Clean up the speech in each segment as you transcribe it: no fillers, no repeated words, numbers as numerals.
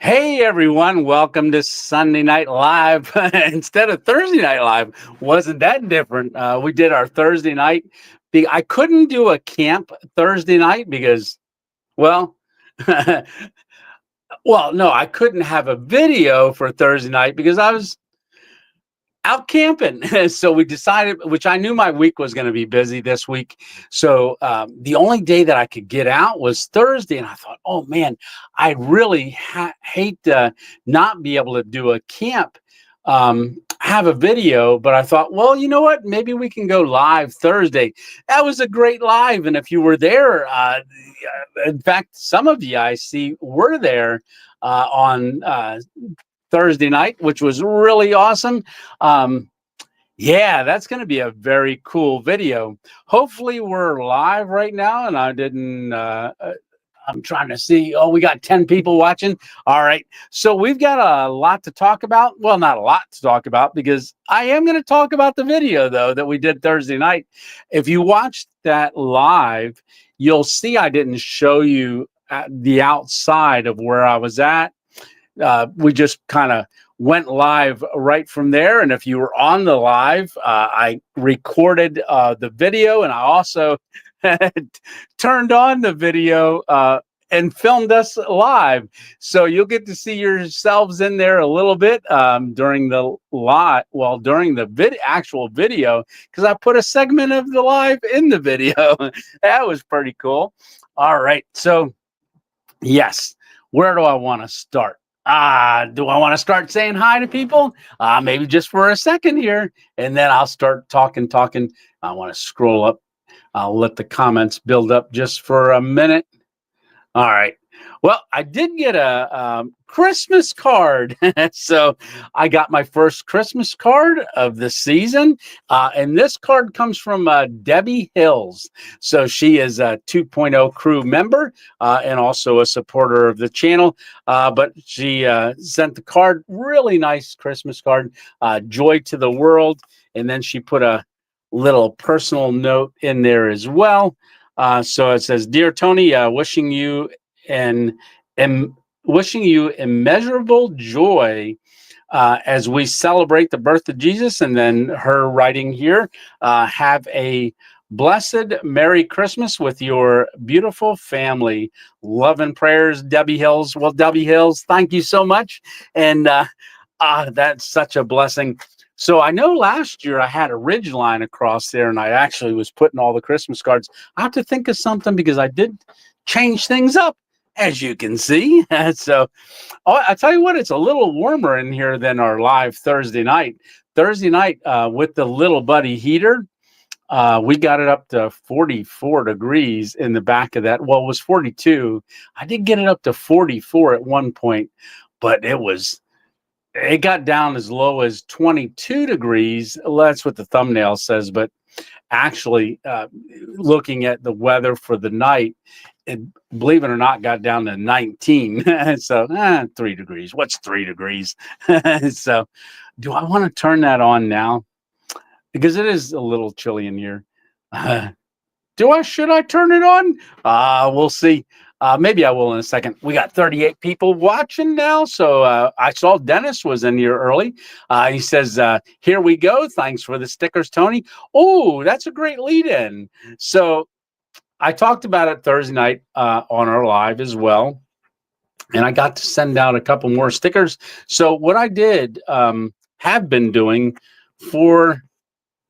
Hey everyone, welcome to Sunday Night Live instead of Thursday Night Live. Wasn't that different? We did our Thursday night. I couldn't do a camp Thursday night because, well, well, no, I couldn't have a video for Thursday night because I was out camping. So we decided, which I knew my week was going to be busy this week. So the only day that I could get out was Thursday. And I thought, oh man, I really hate to not be able to do a camp, have a video. But I thought, well, you know what? Maybe we can go live Thursday. That was a great live. And if you were there, in fact, some of you I see were there on Thursday night, which was really awesome. Yeah, that's going to be a very cool video. Hopefully, we're live right now, and I didn't. I'm trying to see. Oh, we got 10 people watching. All right. So we've got a lot to talk about. Well, not a lot to talk about because I am going to talk about the video, though, that we did Thursday night. If you watched that live, you'll see I didn't show you the outside of where I was at. We just kind of went live right from there. And if you were on the live, I recorded the video, and I also turned on the video and filmed us live. So you'll get to see yourselves in there a little bit during the live, well, during the actual video, because I put a segment of the live in the video. That was pretty cool. All right. So, yes, where do I want to start? Do I want to start saying hi to people? Maybe just for a second here, and then I'll start talking. I want to scroll up. I'll let the comments build up just for a minute. All right. Well, I did get a Christmas card. So I got my first Christmas card of the season. And this card comes from Debbie Hills. So she is a 2.0 crew member and also a supporter of the channel. But she sent the card, really nice Christmas card, joy to the world. And then she put a little personal note in there as well. So it says, "Dear Tony, wishing you immeasurable joy as we celebrate the birth of Jesus." And then her writing here, "Have a blessed Merry Christmas with your beautiful family. Love and prayers, Debbie Hills." Well, Debbie Hills, thank you so much. And that's such a blessing. So I know last year I had a ridge line across there, and I actually was putting all the Christmas cards. I have to think of something because I did change things up, as you can see. So I tell you what, it's a little warmer in here than our live Thursday night. Thursday night with the little buddy heater, we got it up to 44 degrees in the back of that. Well, it was 42. I did get it up to 44 at one point, but it got down as low as 22 degrees. That's what the thumbnail says. But actually, looking at the weather for the night, it, believe it or not, got down to 19. So 3 degrees. What's 3 degrees? So do I want to turn that on now? Because it is a little chilly in here. Should I turn it on? We'll see. Maybe I will in a second. We got 38 people watching now. So I saw Dennis was in here early. He says, "Here we go. Thanks for the stickers, Tony." Oh, that's a great lead in. So I talked about it Thursday night on our live as well. And I got to send out a couple more stickers. So what I did have been doing for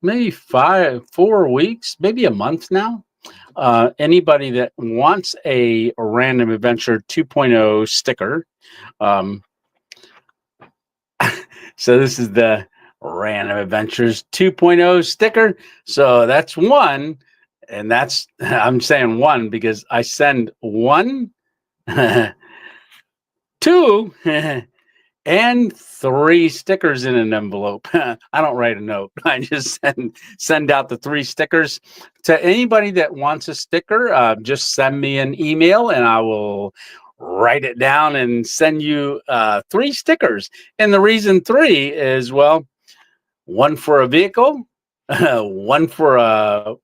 maybe 4 weeks, maybe a month now. Anybody that wants a Random Adventure 2.0 sticker. So this is the Random Adventures 2.0 sticker. So that's one. And I'm saying one because I send one, two, and 3 stickers in an envelope. I don't write a note. I just send out the 3 stickers to anybody that wants a sticker. Just send me an email and I will write it down and send you 3 stickers. And the reason 3 is, well, one for a vehicle, one for a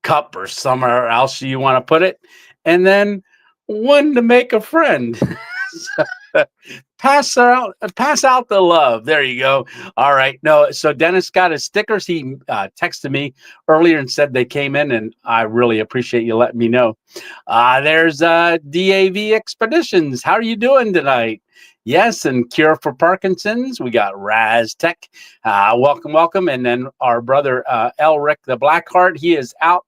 cup or somewhere else you want to put it, and then one to make a friend. pass out the love. There you go. All right. No, so Dennis got his stickers. He texted me earlier and said they came in, and I really appreciate you letting me know. There's DAV Expeditions. How are you doing tonight? Yes, and Cure for Parkinson's. We got Raz Tech. Welcome, welcome. And then our brother Elric the Blackheart. He is out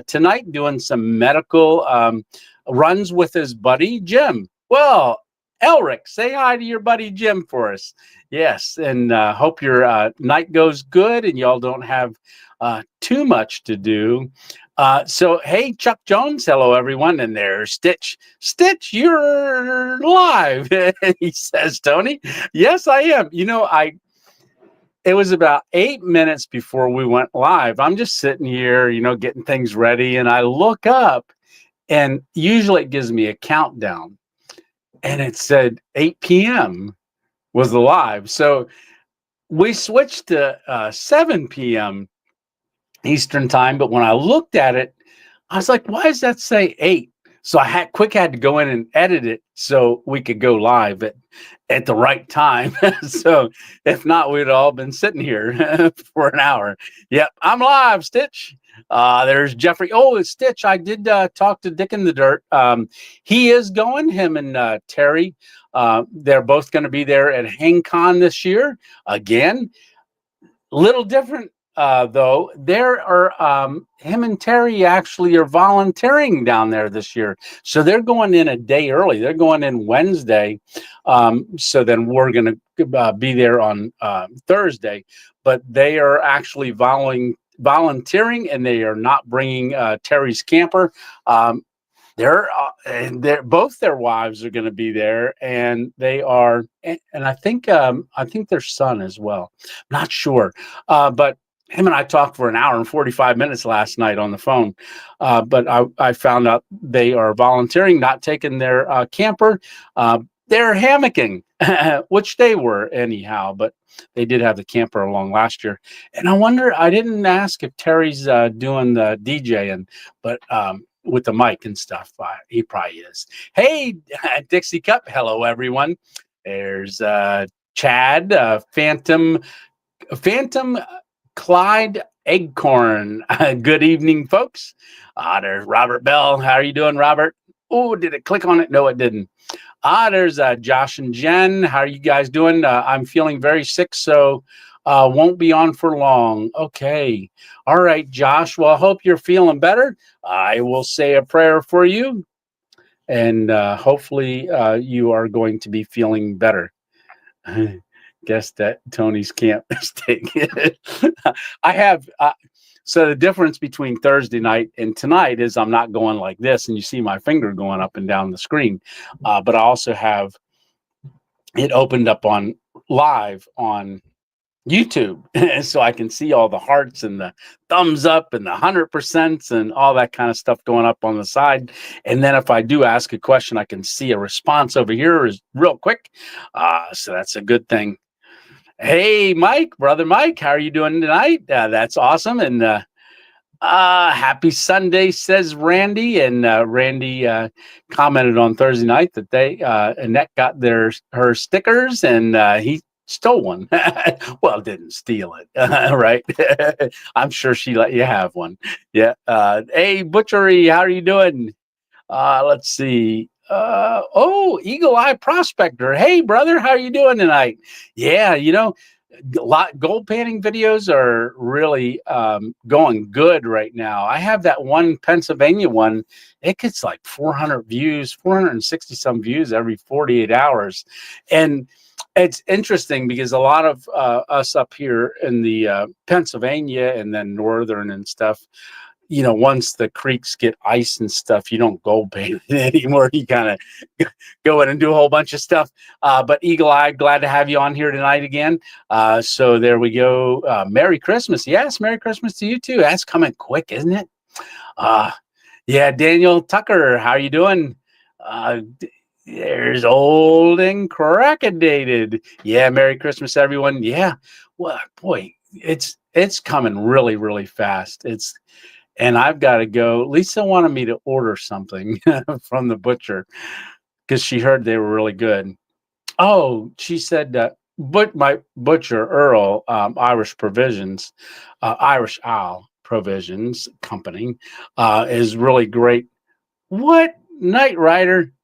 tonight doing some medical runs with his buddy Jim. Well, Elric, say hi to your buddy Jim for us. Yes, and hope your night goes good and y'all don't have too much to do. So, hey, Chuck Jones, hello, everyone. And there's Stitch. Stitch, you're live, he says, Tony. Yes, I am. You know, it was about 8 minutes before we went live. I'm just sitting here, you know, getting things ready, and I look up, and usually it gives me a countdown. And it said 8 p.m. was the live. So we switched to 7 p.m. Eastern time. But when I looked at it, I was like, why does that say 8? So I had to go in and edit it so we could go live at the right time. So if not, we'd all been sitting here for an hour. Yep, I'm live, Stitch. There's Jeffrey. Oh, it's Stitch. I did talk to Dick in the Dirt. He is going, him and Terry. They're both going to be there at HangCon this year. Again, little different. Though there are him and Terry actually are volunteering down there this year, so they're going in a day early. They're going in Wednesday, so then we're going to be there on Thursday. But they are actually volunteering, and they are not bringing Terry's camper. They're both their wives are going to be there, and they are, and I think their son as well. Not sure, but him and I talked for an hour and 45 minutes last night on the phone. But I found out they are volunteering, not taking their camper. They're hammocking, which they were anyhow, but they did have the camper along last year. And I wonder, I didn't ask if Terry's doing the DJing, but with the mic and stuff, he probably is. Hey, Dixie Cup. Hello, everyone. There's Chad, Phantom Clyde Eggcorn. Good evening, folks. There's Robert Bell. How are you doing, Robert? Oh, did it click on it? No, it didn't. There's Josh and Jen. How are you guys doing? I'm feeling very sick, so won't be on for long. Okay. All right, Josh. Well, I hope you're feeling better. I will say a prayer for you, and hopefully you are going to be feeling better. Guess that Tony's camp mistake. I have so the difference between Thursday night and tonight is I'm not going like this, and you see my finger going up and down the screen. But I also have it opened up on live on YouTube, so I can see all the hearts and the thumbs up and the 100% and all that kind of stuff going up on the side. And then if I do ask a question, I can see a response over here is real quick. So that's a good thing. Hey, Mike, brother Mike, how are you doing tonight? That's awesome. And happy Sunday, says Randy. And Randy commented on Thursday night that Annette got her stickers, and he stole one. Well, didn't steal it, right? I'm sure she let you have one. Yeah. Hey, Butchery, how are you doing? Let's see. Eagle Eye Prospector. Hey, brother, how are you doing tonight? Yeah, gold panning videos are really going good right now. I have that one Pennsylvania one. It gets like 400 views, 460 some views every 48 hours. And it's interesting because a lot of us up here in the Pennsylvania and then northern and stuff, once the creeks get ice and stuff, you don't gold paint it anymore. You kind of go in and do a whole bunch of stuff. But Eagle Eye, glad to have you on here tonight again. So there we go. Merry Christmas. Yes, Merry Christmas to you too. That's coming quick, isn't it? Yeah, Daniel Tucker, how are you doing? There's old and crackedated. Yeah, Merry Christmas, everyone. Yeah, well, boy, it's coming really, really fast. And I've got to go. Lisa wanted me to order something from the butcher because she heard they were really good. Oh, she said that, but my butcher Earl, Irish Owl Provisions Company, is really great. What Knight Rider?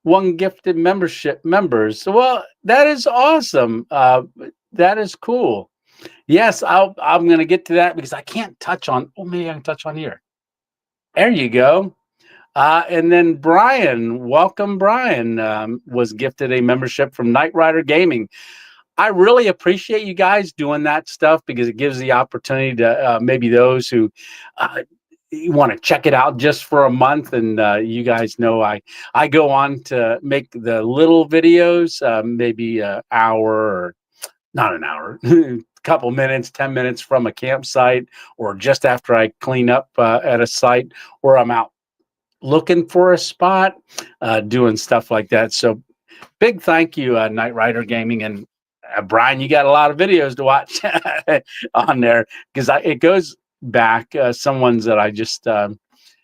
One gifted membership members. Well, that is awesome. That is cool. Yes, I'm going to get to that because I can't touch on. Oh, maybe I can touch on here. There you go. And then Brian, welcome. Brian was gifted a membership from Knight Rider Gaming. I really appreciate you guys doing that stuff because it gives the opportunity to maybe those who want to check it out just for a month. And you guys know I go on to make the little videos, maybe an hour or not an hour, a couple minutes, 10 minutes from a campsite, or just after I clean up at a site, or I'm out looking for a spot, doing stuff like that. So big thank you, Knight Rider Gaming. And Brian, you got a lot of videos to watch on there because it goes back. Some ones that I just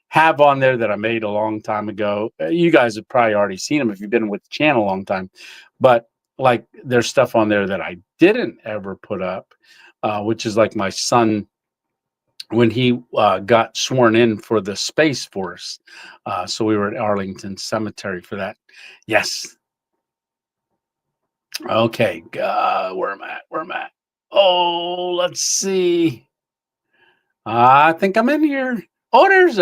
have on there that I made a long time ago. You guys have probably already seen them if you've been with the channel a long time. But like there's stuff on there that I didn't ever put up, which is like my son when he got sworn in for the Space Force. So we were at Arlington Cemetery for that. Yes. Okay. Where am I at? Where am I at? Oh, let's see. I think I'm in here. Oh, there's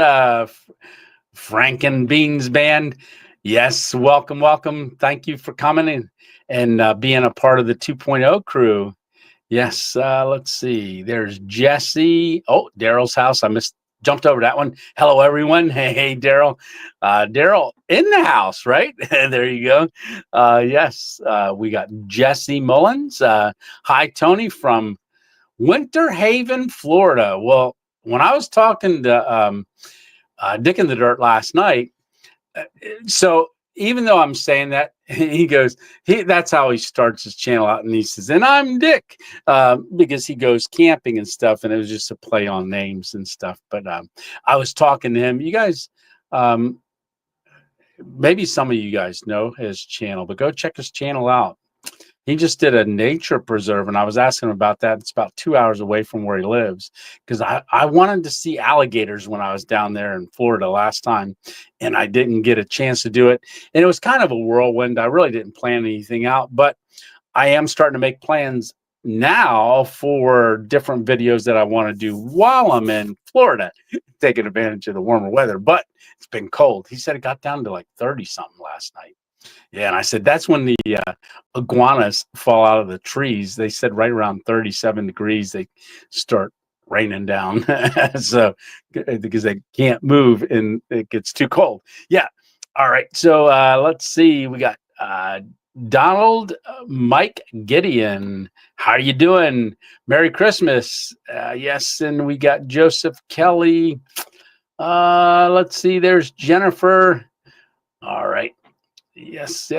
Frank and Beans Band. Yes. Welcome. Welcome. Thank you for coming in and being a part of the 2.0 crew. Yes, let's see. There's Jesse. Oh, Daryl's house. Jumped over that one. Hello, everyone. Hey, Daryl. Daryl in the house, right? There you go. Yes, we got Jesse Mullins. Hi, Tony from Winter Haven, Florida. Well, when I was talking to Dick in the Dirt last night, so even though I'm saying that, he goes, that's how he starts his channel out. And he says, and I'm Dick, because he goes camping and stuff. And it was just a play on names and stuff. But I was talking to him. You guys, maybe some of you guys know his channel, but go check his channel out. He just did a nature preserve, and I was asking him about that. It's about 2 hours away from where he lives because I wanted to see alligators when I was down there in Florida last time, and I didn't get a chance to do it. And it was kind of a whirlwind. I really didn't plan anything out, but I am starting to make plans now for different videos that I want to do while I'm in Florida, taking advantage of the warmer weather. But it's been cold. He said it got down to like 30 something last night. Yeah, and I said that's when the iguanas fall out of the trees. They said right around 37 degrees they start raining down. So because they can't move and it gets too cold. Yeah. All right. So let's see. We got Donald Mike Gideon. How are you doing? Merry Christmas. Yes, and we got Joseph Kelly. Let's see. There's Jennifer. All right. Yes.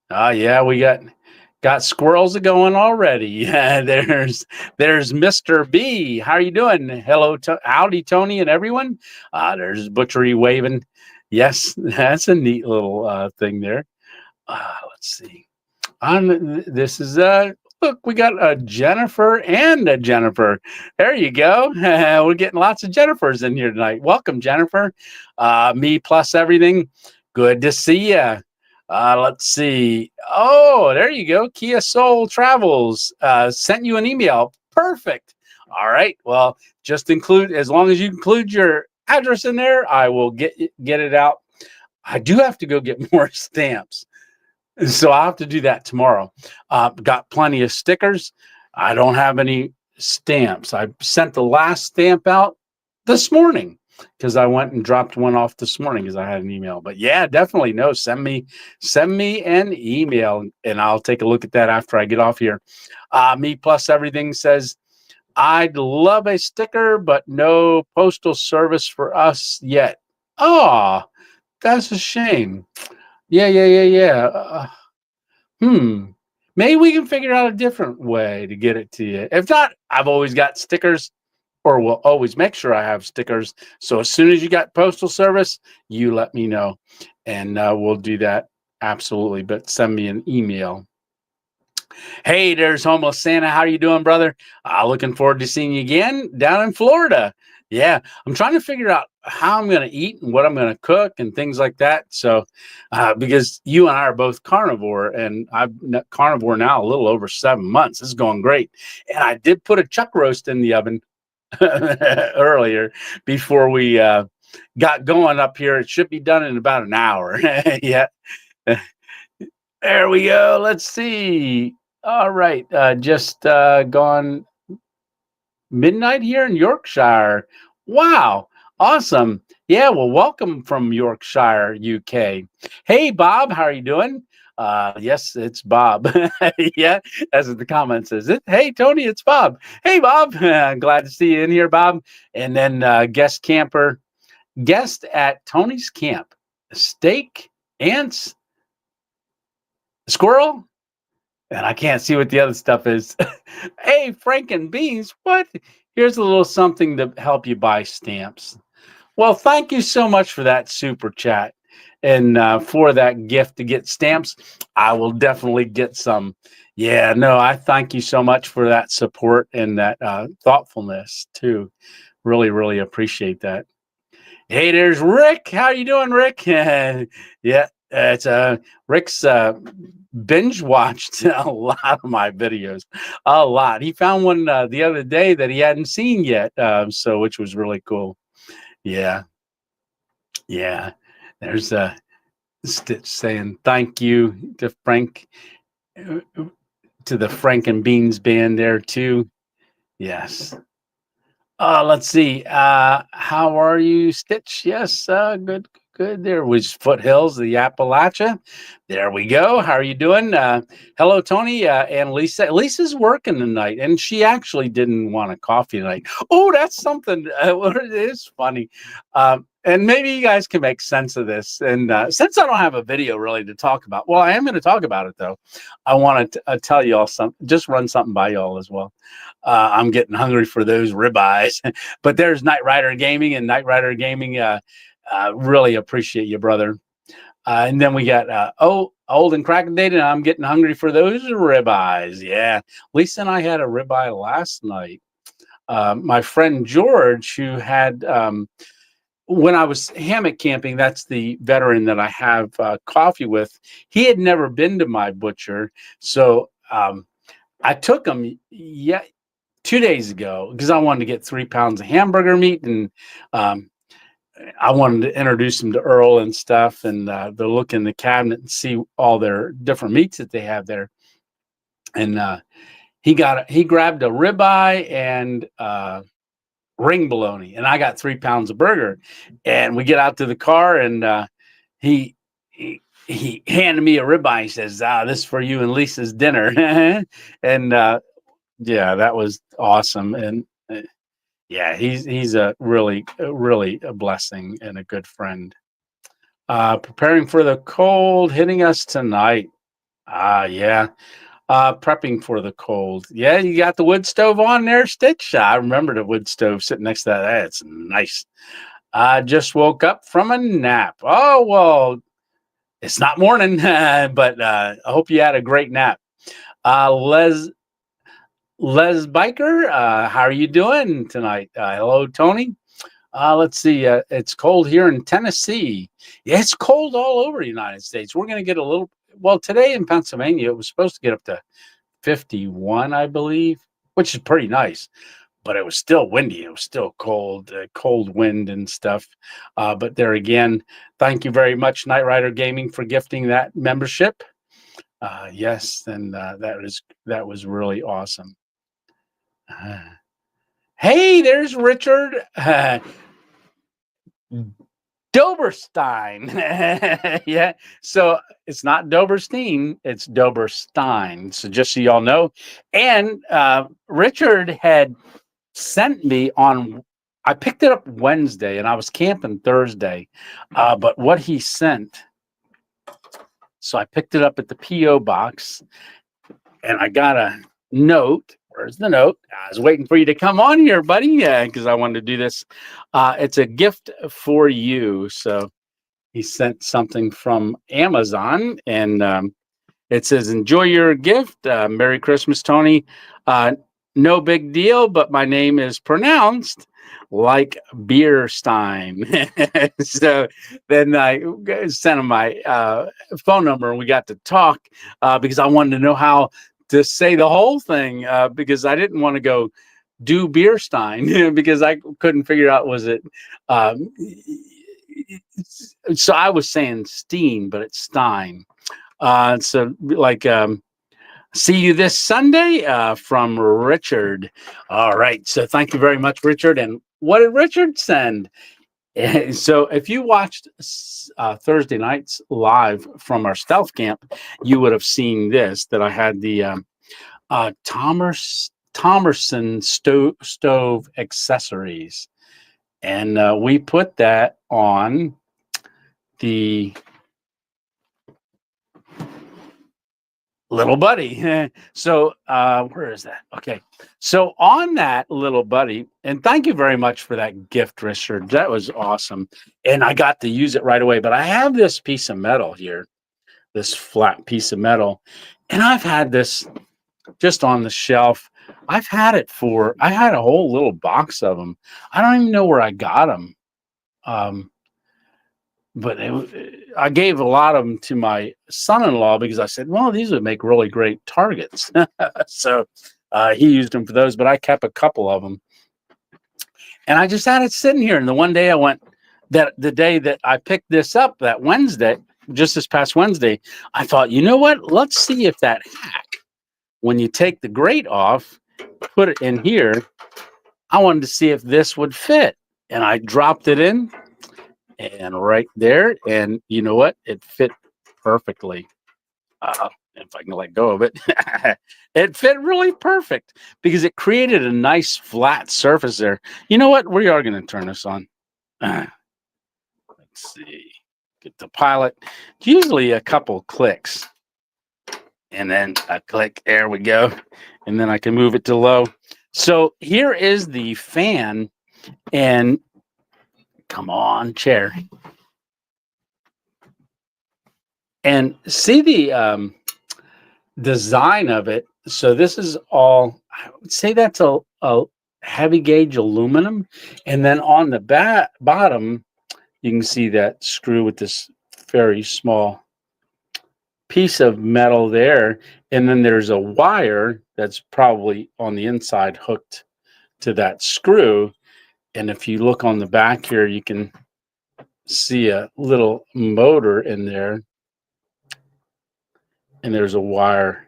Yeah, we got squirrels going already. Yeah, there's Mr. B. How are you doing? Hello, howdy, Tony, and everyone. There's Butchery waving. Yes, that's a neat little thing there. Let's see. This is look, we got a Jennifer and a Jennifer. There you go. We're getting lots of Jennifers in here tonight. Welcome, Jennifer. Me plus everything. Good to see you. Let's see. Oh, there you go. Kia Soul Travels sent you an email. Perfect. All right. Well, just as long as you include your address in there, I will get it out. I do have to go get more stamps. So I'll have to do that tomorrow. Got plenty of stickers. I don't have any stamps. I sent the last stamp out this morning because I went and dropped one off this morning because I had an email. But yeah, definitely no. Send me an email and I'll take a look at that after I get off here. Me plus everything says I'd love a sticker, but no postal service for us yet. Oh, that's a shame. Yeah. Maybe we can figure out a different way to get it to you. If not, I've always got stickers or will always make sure I have stickers. So as soon as you got postal service, you let me know, and we'll do that absolutely. But send me an email. Hey, there's Homeless Santa. How are you doing, brother? Looking forward to seeing you again down in Florida. Yeah, I'm trying to figure out how I'm going to eat and what I'm going to cook and things like that. So, because you and I are both carnivore, and I've been carnivore now a little over 7 months. This is going great. And I did put a chuck roast in the oven earlier before we got going up here. It should be done in about an hour. Yeah. There we go. Let's see. All right. Just gone midnight here in Yorkshire. Wow. Awesome. Yeah. Well, welcome from Yorkshire, UK. Hey, Bob. How are you doing? Yes, it's Bob. Yeah, as the comment says. Hey, Tony, it's Bob. Hey, Bob. Glad to see you in here, Bob. And then guest at Tony's camp. Steak, ants, squirrel, and I can't see what the other stuff is. Hey, Frank and Beans, what? Here's a little something to help you buy stamps. Well, thank you so much for that super chat and for that gift to get stamps. I will definitely get some. Yeah, no, I thank you so much for that support and that thoughtfulness too. Really, really appreciate that. Hey, there's Rick. How you doing, Rick? Yeah, it's Rick's binge watched a lot of my videos, a lot. He found one the other day that he hadn't seen yet, so which was really cool. Yeah, yeah. There's Stitch saying thank you to Frank, to the Frank and Beans band there too. Yes. Let's see. How are you, Stitch? Yes, good, good. There was Foothills, the Appalachia. There we go. How are you doing? Hello, Tony and Lisa. Lisa's working tonight, and she actually didn't want a coffee tonight. Oh, that's something. It is funny. And maybe you guys can make sense of this. And since I don't have a video really to talk about, well, I am going to talk about it though. I want to tell you all something, just run something by y'all as well. I'm getting hungry for those ribeyes. But there's Knight Rider Gaming, and Knight Rider Gaming really appreciate you, brother. And then we got Old and Crack Dated, and I'm getting hungry for those ribeyes. Yeah, Lisa and I had a ribeye last night. My friend George, who had when I was hammock camping, that's the veteran that I have coffee with. He had never been to my butcher, so I took him 2 days ago because I wanted to get 3 pounds of hamburger meat, and I wanted to introduce him to Earl and stuff, and they'll look in the cabinet and see all their different meats that they have there. And he grabbed a ribeye and ring bologna, and I got 3 pounds of burger. And we get out to the car, and he handed me a ribeye. He says, "This is for you and Lisa's dinner." And yeah, that was awesome. And yeah, he's a really a blessing and a good friend. Preparing for the cold hitting us tonight. Yeah. Prepping for the cold. Yeah, you got the wood stove on there, Stitch. I remember the wood stove sitting next to that. It's nice. I just woke up from a nap. Oh, well, it's not morning, but I hope you had a great nap. Les Biker, how are you doing tonight? Hello, Tony. Let's see. It's cold here in Tennessee. Yeah, it's cold all over the United States. We're going to get a little. Well, today in Pennsylvania, it was supposed to get up to 51, I believe, which is pretty nice. But it was still windy. It was still cold, cold wind and stuff. But there again, thank you very much, Knight Rider Gaming, for gifting that membership. Yes, and that was really awesome. Hey, there's Richard Doberstein. Yeah, so it's not Doberstein, it's Doberstein. So just so y'all know. And Richard had sent me I picked it up Wednesday, and I was camping Thursday. But what he sent, so I picked it up at the P.O. box, and I got a note Where's the note? I was waiting for you to come on here, buddy. Yeah, because I wanted to do this. It's a gift for you. So he sent something from Amazon, and it says, "Enjoy your gift. Merry Christmas, Tony. No big deal, but my name is pronounced like Beerstein." So then I sent him my phone number, and we got to talk because I wanted to know how to say the whole thing because I didn't want to go do Beerstein because I couldn't figure out was it. So I was saying Steen, but it's Stein. So like see you this Sunday from Richard. All right. So thank you very much, Richard. And what did Richard send? So if you watched Thursday nights live from our stealth camp, you would have seen this, that I had the Thomerson stove accessories. And we put that on the little buddy. So where is that? Okay. So on that little buddy, and thank you very much for that gift, Richard. That was awesome. And I got to use it right away. But I have this piece of metal here, this flat piece of metal. And I've had this just on the shelf. I had a whole little box of them. I don't even know where I got them. But I gave a lot of them to my son-in-law because I said, well, these would make really great targets. So he used them for those, but I kept a couple of them. And I just had it sitting here. And the one day I went, that the day that I picked this up, that Wednesday, just this past Wednesday, I thought, you know what? Let's see if that hack, when you take the grate off, put it in here, I wanted to see if this would fit. And I dropped it in. And right there, and you know what? It fit perfectly. If I can let go of it, it fit really perfect because it created a nice flat surface there. You know what? We are going to turn this on. Let's see. Get the pilot. Usually a couple clicks. And then a click. There we go. And then I can move it to low. So here is the fan. And come on, chair. And see the design of it. So this is all, I would say that's a heavy gauge aluminum. And then on the bottom, you can see that screw with this very small piece of metal there. And then there's a wire that's probably on the inside hooked to that screw. And if you look on the back here, you can see a little motor in there. And there's a wire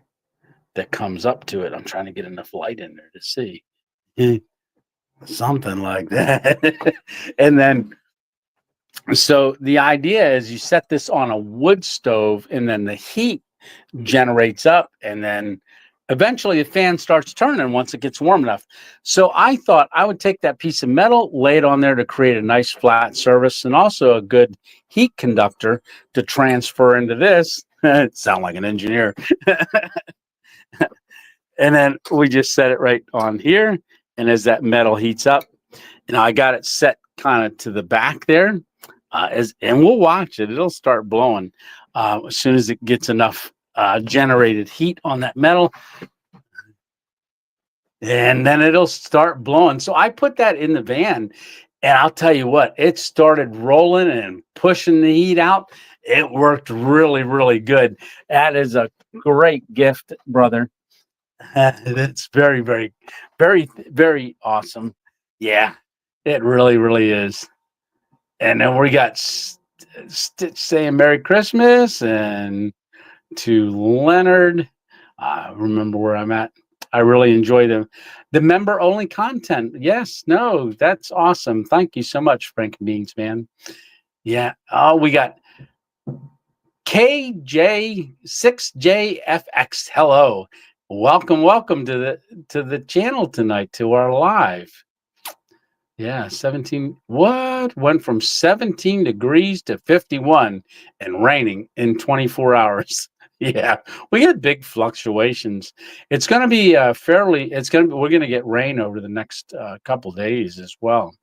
that comes up to it. I'm trying to get enough light in there to see. Something like that. And then, so the idea is you set this on a wood stove and then the heat generates up and then eventually the fan starts turning once it gets warm enough. So I thought I would take that piece of metal, lay it on there to create a nice flat surface and also a good heat conductor to transfer into this. Sound like an engineer. And then we just set it right on here. And as that metal heats up, I got it set kind of to the back there. And we'll watch it. It'll start blowing as soon as it gets enough generated heat on that metal. And then it'll start blowing. So I put that in the van. And I'll tell you what, it started rolling and pushing the heat out. It worked really, really good. That is a great gift, brother. That's very, very, very, very awesome. Yeah, it really, really is. And then we got Stitch saying Merry Christmas, and to Leonard, remember where I'm at. I really enjoy the member only content. Yes, no, that's awesome. Thank you so much, Frank Beans, man. Yeah. Oh, we got KJ6JFX. Hello. Welcome to the channel tonight, to our live. Yeah, 17. What? Went from 17 degrees to 51 and raining in 24 hours. Yeah, we had big fluctuations. It's going to be we're going to get rain over the next couple days as well.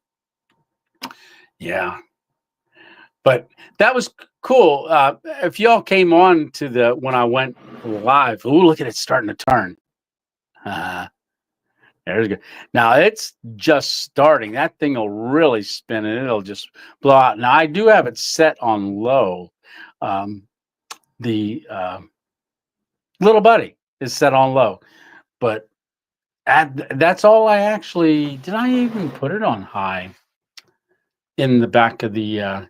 Yeah, but that was cool. If y'all came on to when I went live, ooh, look at it starting to turn. Uh, there's good. Now it's just starting. That thing will really spin and it'll just blow out. Now I do have it set on low. Um, the little buddy is set on low, but that's all I actually did. I even put it on high in the back of the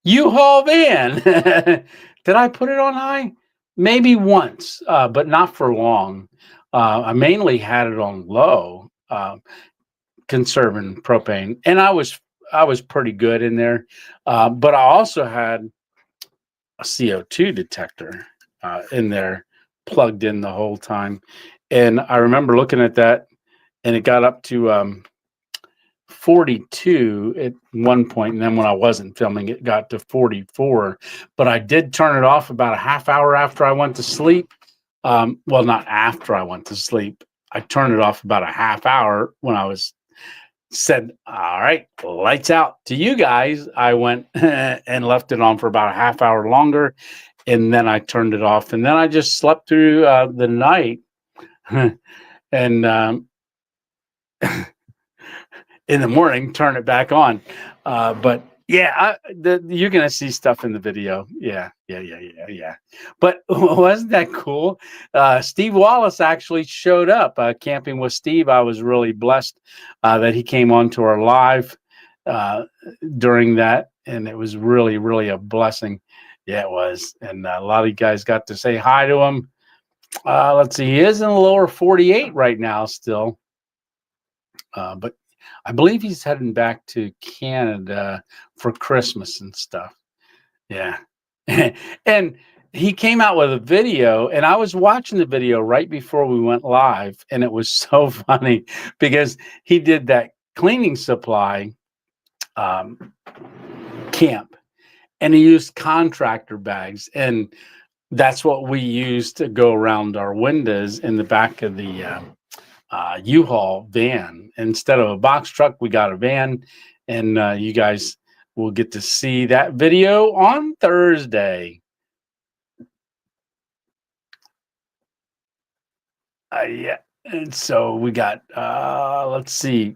U-Haul van. Did I put it on high? Maybe once, but not for long. I mainly had it on low, conserving propane, and I was pretty good in there. But I also had a CO2 detector in there, plugged in the whole time. And I remember looking at that, and it got up to 42 at one point, and then when I wasn't filming, it got to 44. But I did turn it off about a half hour after I went to sleep. Well, not after I went to sleep. I turned it off about a half hour when I said, all right, lights out to you guys. I went and left it on for about a half hour longer, and then I turned it off, and then I just slept through the night. And in the morning, turn it back on. But yeah, you're gonna see stuff in the video. Yeah. But wasn't that cool? Steve Wallace actually showed up camping with Steve. I was really blessed that he came on to our live during that, and it was really, really a blessing. Yeah, it was, and a lot of you guys got to say hi to him. Let's see, he is in the lower 48 right now still, but I believe he's heading back to Canada for Christmas and stuff. Yeah. And he came out with a video, and I was watching the video right before we went live, and it was so funny because he did that cleaning supply camp, and he used contractor bags, and that's what we use to go around our windows in the back of the U-Haul van. Instead of a box truck, we got a van, and you guys will get to see that video on Thursday. Yeah, and so we got let's see,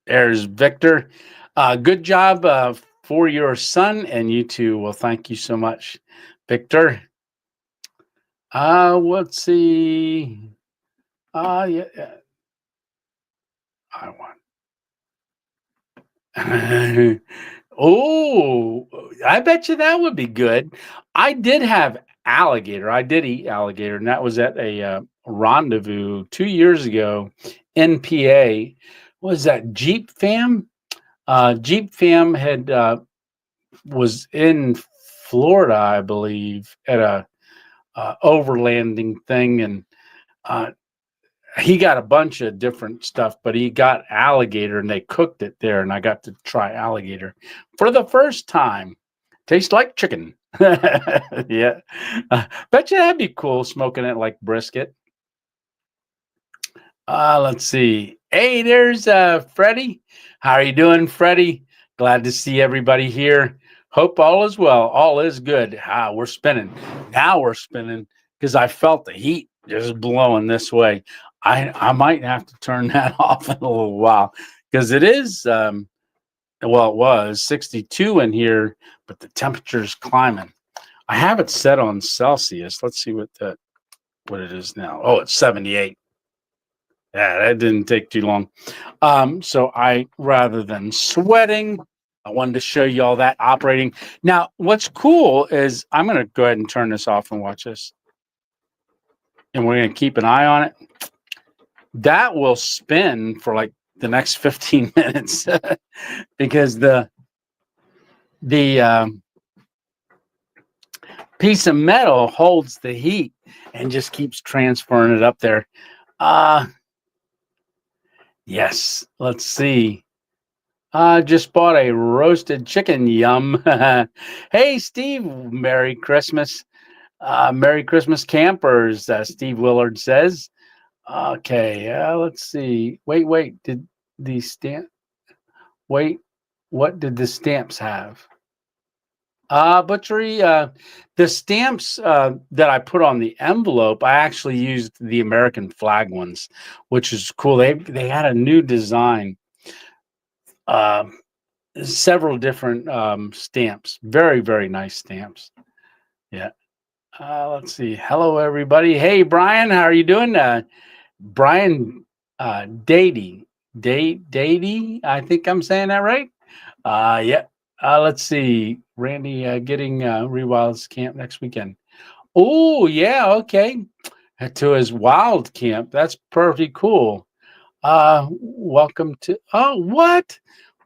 there's Victor. Good job for your son, and you too. Well, thank you so much, Victor. Let's see. Yeah, I want. Oh, I bet you that would be good. I did have alligator. I did eat alligator, and that was at a rendezvous 2 years ago in PA. What was that Jeep Fam? Jeep Fam had was in Florida, I believe, at a overlanding thing, and he got a bunch of different stuff, but he got alligator, and they cooked it there, and I got to try alligator for the first time. Tastes like chicken. Yeah. Bet you that'd be cool, smoking it like brisket. Let's see. Hey, there's Freddie. How are you doing, Freddie? Glad to see everybody here. Hope all is well. All is good. We're spinning. Now we're spinning because I felt the heat just blowing this way. I might have to turn that off in a little while because it is well, it was 62 in here, but the temperature's climbing. I have it set on Celsius. Let's see what it is now. Oh, it's 78. Yeah, that didn't take too long. So rather than sweating, I wanted to show you all that operating. Now, what's cool is I'm going to go ahead and turn this off and watch this. And we're going to keep an eye on it. That will spin for like the next 15 minutes because the piece of metal holds the heat and just keeps transferring it up there. Yes, let's see. Just bought a roasted chicken. Yum. Hey, Steve, Merry Christmas. Merry Christmas, campers, Steve Willard says. Okay, let's see. Wait. Did the stamp? Wait, what did the stamps have? Butchery, the stamps that I put on the envelope, I actually used the American flag ones, which is cool. They had a new design, uh, several different stamps, very nice stamps. Yeah. Let's see. Hello, everybody. Hey, Brian, how are you doing? Brian Dady, I think I'm saying that right. Yeah. Let's see. Randy getting Rewild's camp next weekend. Oh, yeah. Okay. To his wild camp. That's pretty cool. Welcome to. Oh, what?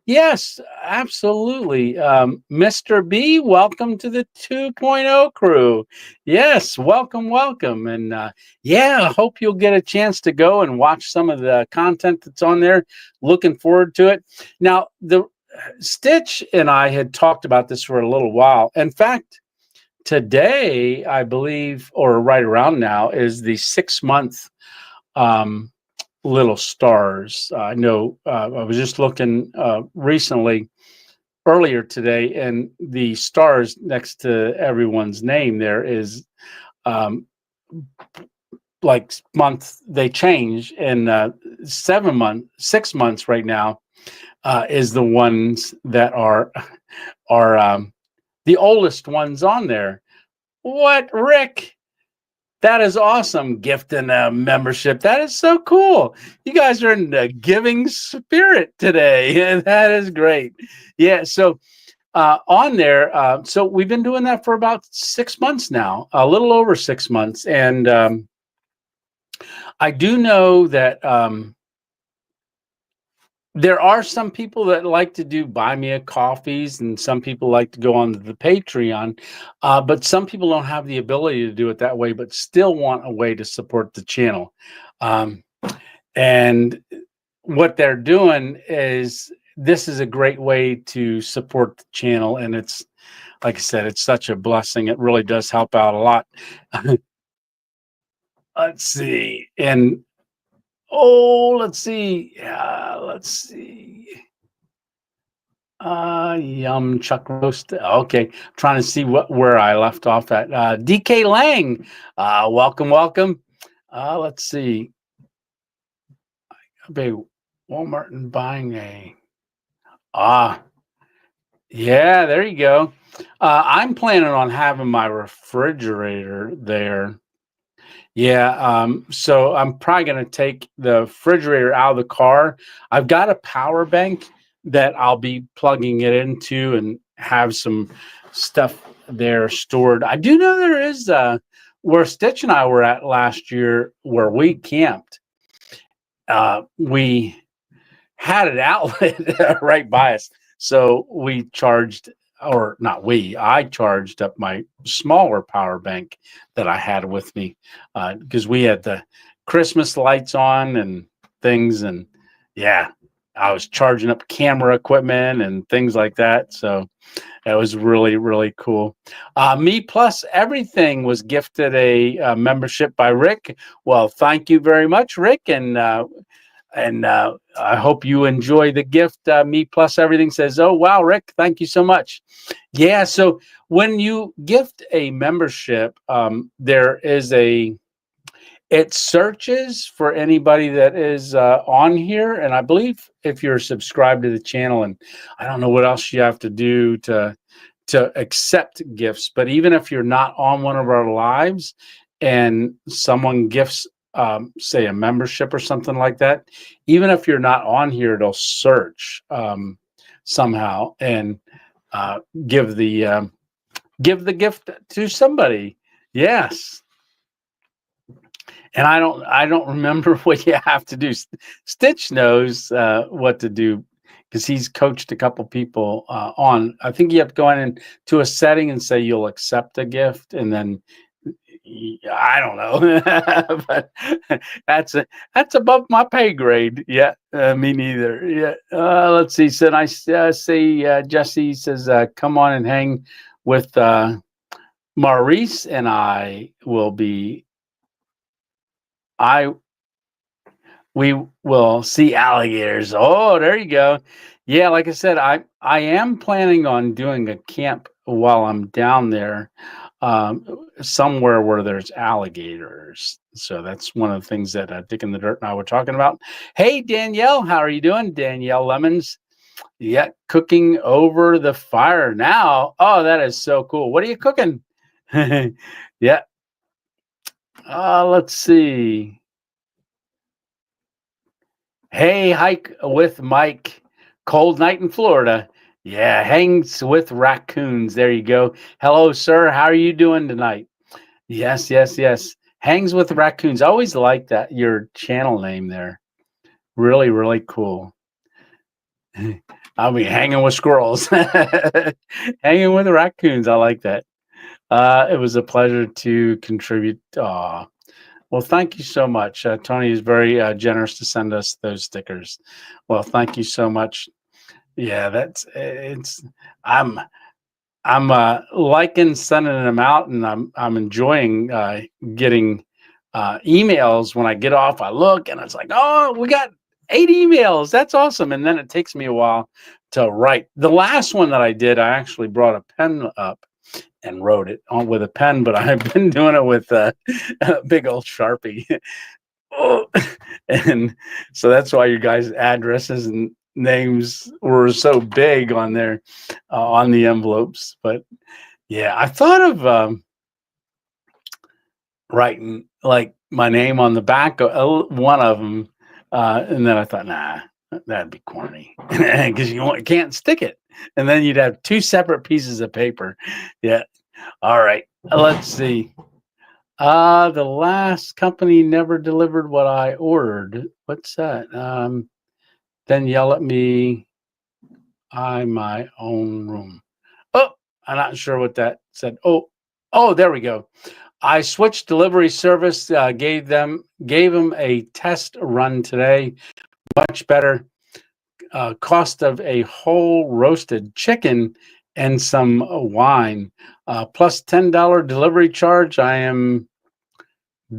Yes, absolutely. Mr. B, welcome to the 2.0 crew. Yes, welcome. And yeah, I hope you'll get a chance to go and watch some of the content that's on there. Looking forward to it. Now, the Stitch and I had talked about this for a little while. In fact, today, I believe, or right around now, is the 6 month um, little stars. I know I was just looking recently, earlier today, and the stars next to everyone's name there is um, like month they change, and 6 months right now is the ones that are the oldest ones on there. What, Rick? That is awesome. Gifting a membership. That is so cool. You guys are in the giving spirit today. That is great. Yeah. So on there, so we've been doing that for about 6 months now, a little over 6 months. And I do know that there are some people that like to do buy me a coffees, and some people like to go on the Patreon, but some people don't have the ability to do it that way, but still want a way to support the channel. Um, and what they're doing is, this is a great way to support the channel, and it's, like I said, it's such a blessing. It really does help out a lot. Let's see, and let's see, let's see. Yum chuck roast. Okay, trying to see where I left off at. DK Lang, welcome. Let's see. Walmart and buying a. Yeah, there you go. I'm planning on having my refrigerator there. Yeah, so I'm probably going to take the refrigerator out of the car. I've got a power bank that I'll be plugging it into and have some stuff there stored. I do know there is where Stitch and I were at last year, where we camped. We had an outlet right by us, so we charged, or not we, I charged up my smaller power bank that I had with me, because we had the Christmas lights on and things, and yeah, I was charging up camera equipment and things like that. So it was really cool. Me Plus Everything was gifted a membership by Rick. Well, thank you very much, Rick, and I hope you enjoy the gift. Me Plus Everything says, "Oh wow, Rick, thank you so much." Yeah, so when you gift a membership, there is it searches for anybody that is on here, and I believe if you're subscribed to the channel, and I don't know what else you have to do to accept gifts, but even if you're not on one of our lives and someone gifts, say, a membership or something like that, even if you're not on here, it'll search somehow and give the gift to somebody. Yes. And I don't remember what you have to do. Stitch knows what to do, because he's coached a couple people on. I think you have to go in into a setting and say you'll accept a gift, and then I don't know, but that's above my pay grade. Yeah, me neither. Yeah, let's see. So I say Jesse says, "Come on and hang with Maurice and I will be. I We will see alligators. Oh, there you go. Yeah, like I said, I am planning on doing a camp while I'm down there, somewhere where there's alligators. So that's one of the things that Dick in the Dirt and I were talking about. Hey, Danielle, how are you doing? Danielle Lemons. Yeah, cooking over the fire now. Oh, that is so cool. What are you cooking? Yeah. Let's see. Hey, hike with Mike. Cold night in Florida. Yeah, hangs with raccoons. There you go. Hello, sir. How are you doing tonight? Yes, yes, yes. Hangs with raccoons. I always like that, your channel name there. Really, really cool. I'll be hanging with squirrels. Hanging with raccoons. I like that. It was a pleasure to contribute. Well, thank you so much. Tony is very generous to send us those stickers. Well, thank you so much. Yeah, that's it's. I'm I'm liking sending them out, and I'm enjoying getting emails. When I get off, I look and it's like, oh, we got 8 emails. That's awesome. And then it takes me a while to write. The last one that I did, I actually brought a pen up and wrote it on with a pen, but I've been doing it with a big old Sharpie. Oh, and so that's why your guys' addresses and names were so big on there on the envelopes. But yeah, I thought of writing like my name on the back of one of them, and then I thought, nah, that'd be corny because can't stick it, and then you'd have two separate pieces of paper. Yeah. All right. Let's see. The last company never delivered what I ordered. What's that? Then yell at me. I my own room. Oh, I'm not sure what that said. Oh, there we go. I switched delivery service. Gave them a test run today. Much better. Cost of a whole roasted chicken and some wine, plus $10 delivery charge. I am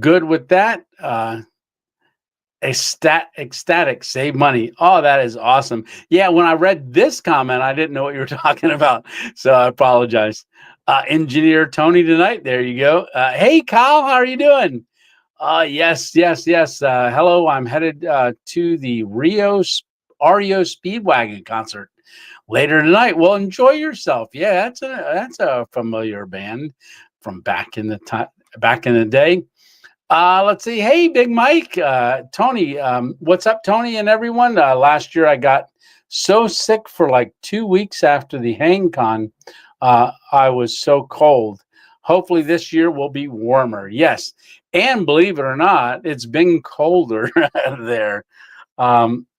good with that. Ecstatic, save money. Oh, that is awesome. Yeah, when I read this comment, I didn't know what you were talking about, so I apologize. Engineer Tony tonight. There you go. Hey, Kyle, how are you doing? Yes. Hello, I'm headed to the REO Speedwagon concert later tonight. Well, enjoy yourself. Yeah, that's a familiar band from back in the day. Let's see. Hey, Big Mike, Tony. What's up, Tony and everyone? Last year I got so sick for like 2 weeks after the Hang Con. I was so cold. Hopefully this year will be warmer. Yes. And believe it or not, it's been colder there.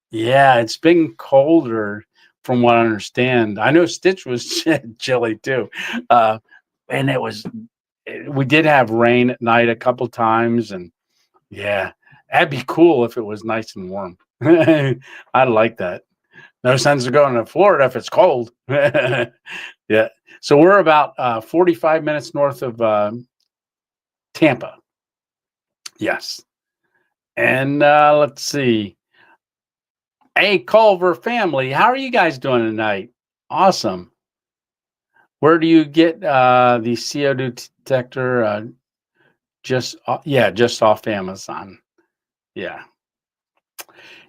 Yeah, it's been colder from what I understand. I know Stitch was chilly too. And we did have rain at night a couple times, and yeah, that'd be cool if it was nice and warm. I'd like that. No sense of going to Florida if it's cold. Yeah. So we're about 45 minutes north of Tampa. Yes. And let's see. Hey, Culver family, how are you guys doing tonight? Awesome. Where do you get the CO2 detector? Just off Amazon. Yeah.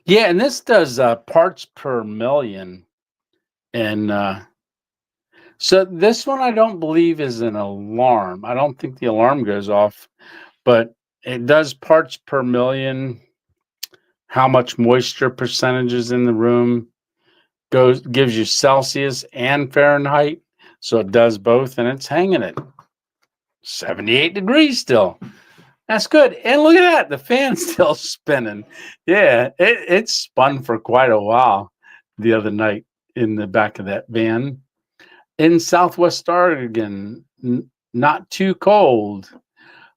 Yeah, and this does parts per million. And so this one I don't believe is an alarm. I don't think the alarm goes off, but it does parts per million, how much moisture percentage is in the room, gives you Celsius and Fahrenheit. So it does both, and it's hanging at 78 degrees still. That's good. And look at that. The fan's still spinning. Yeah, it spun for quite a while the other night in the back of that van. In Southwest Oregon, not too cold.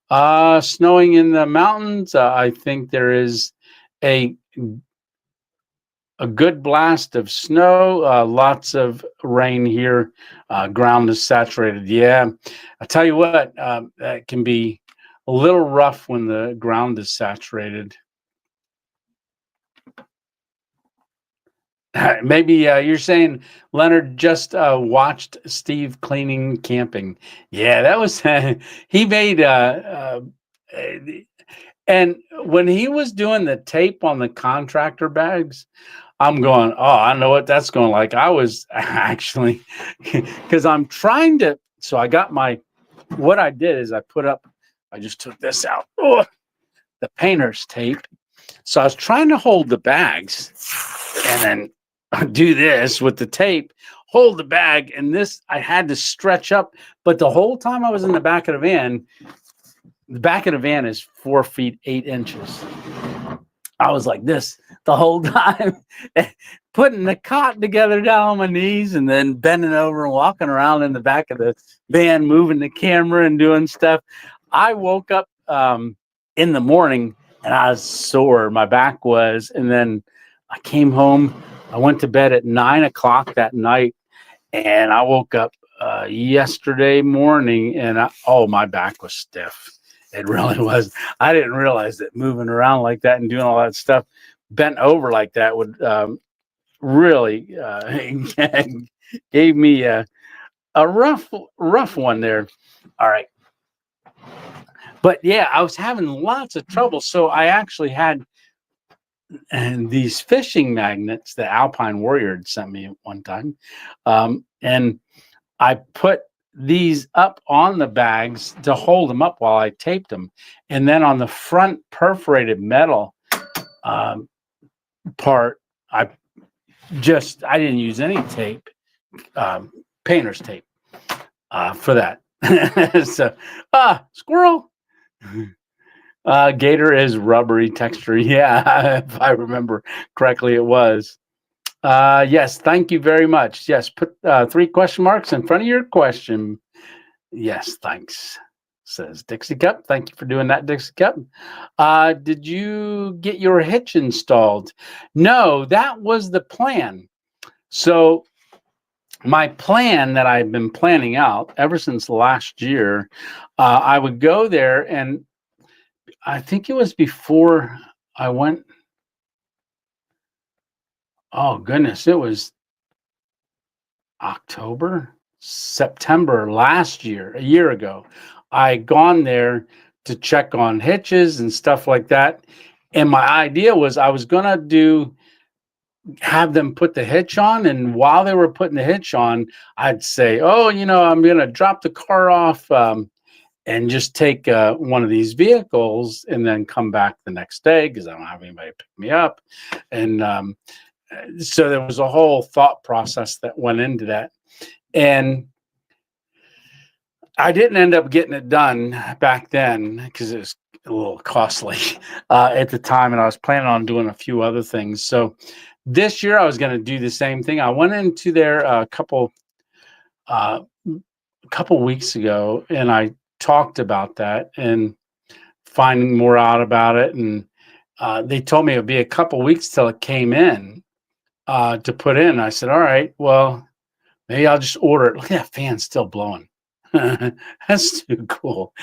Snowing in the mountains. I think there is a a good blast of snow, lots of rain here. Ground is saturated. Yeah, I tell you what, that can be a little rough when the ground is saturated. Maybe you're saying Leonard just watched Steve cleaning camping. Yeah, that was he made and when he was doing the tape on the contractor bags, I'm going, oh, I know what that's going like. I was actually because I'm trying to. So I got what I did is I just took this out, the painter's tape. So I was trying to hold the bags and then do this with the tape, hold the bag. And this, I had to stretch up. But the whole time I was in the back of the back of the van is 4 feet 8 inches. I was like this the whole time, putting the cot together down on my knees and then bending over and walking around in the back of the van, moving the camera and doing stuff. I woke up in the morning and I was sore. My back was, and then I came home. I went to bed at 9 o'clock that night, and I woke up yesterday morning, and my back was stiff. It really was. I didn't realize that moving around like that and doing all that stuff, bent over like that, would really gave me a rough one there. All right. But yeah, I was having lots of trouble. So I actually had these fishing magnets that Alpine Warrior had sent me one time. And I put these up on the bags to hold them up while I taped them. And then on the front perforated metal part, I didn't use any tape, painter's tape for that. So, squirrel. Gator is rubbery texture. Yeah, if I remember correctly, it was. Yes, thank you very much. Yes, put 3 question marks in front of your question. Yes, thanks, says Dixie Cup. Thank you for doing that, Dixie Cup. Did you get your hitch installed? No, that was the plan. So my plan that I've been planning out ever since last year, I would go there, and I think it was before I went. Oh goodness, it was September last year, a year ago. I gone there to check on hitches and stuff like that. And my idea was I was gonna have them put the hitch on, and while they were putting the hitch on, I'd say, "Oh, I'm gonna drop the car off and just take one of these vehicles, and then come back the next day because I don't have anybody to pick me up." And so there was a whole thought process that went into that. And I didn't end up getting it done back then because it was a little costly at the time, and I was planning on doing a few other things. So this year I was going to do the same thing. I went into there a couple weeks ago, and I talked about that and finding more out about it. And they told me it would be a couple weeks till it came in to put in. I said, all right, well, maybe I'll just order it. Look at that fan still blowing. That's too cool.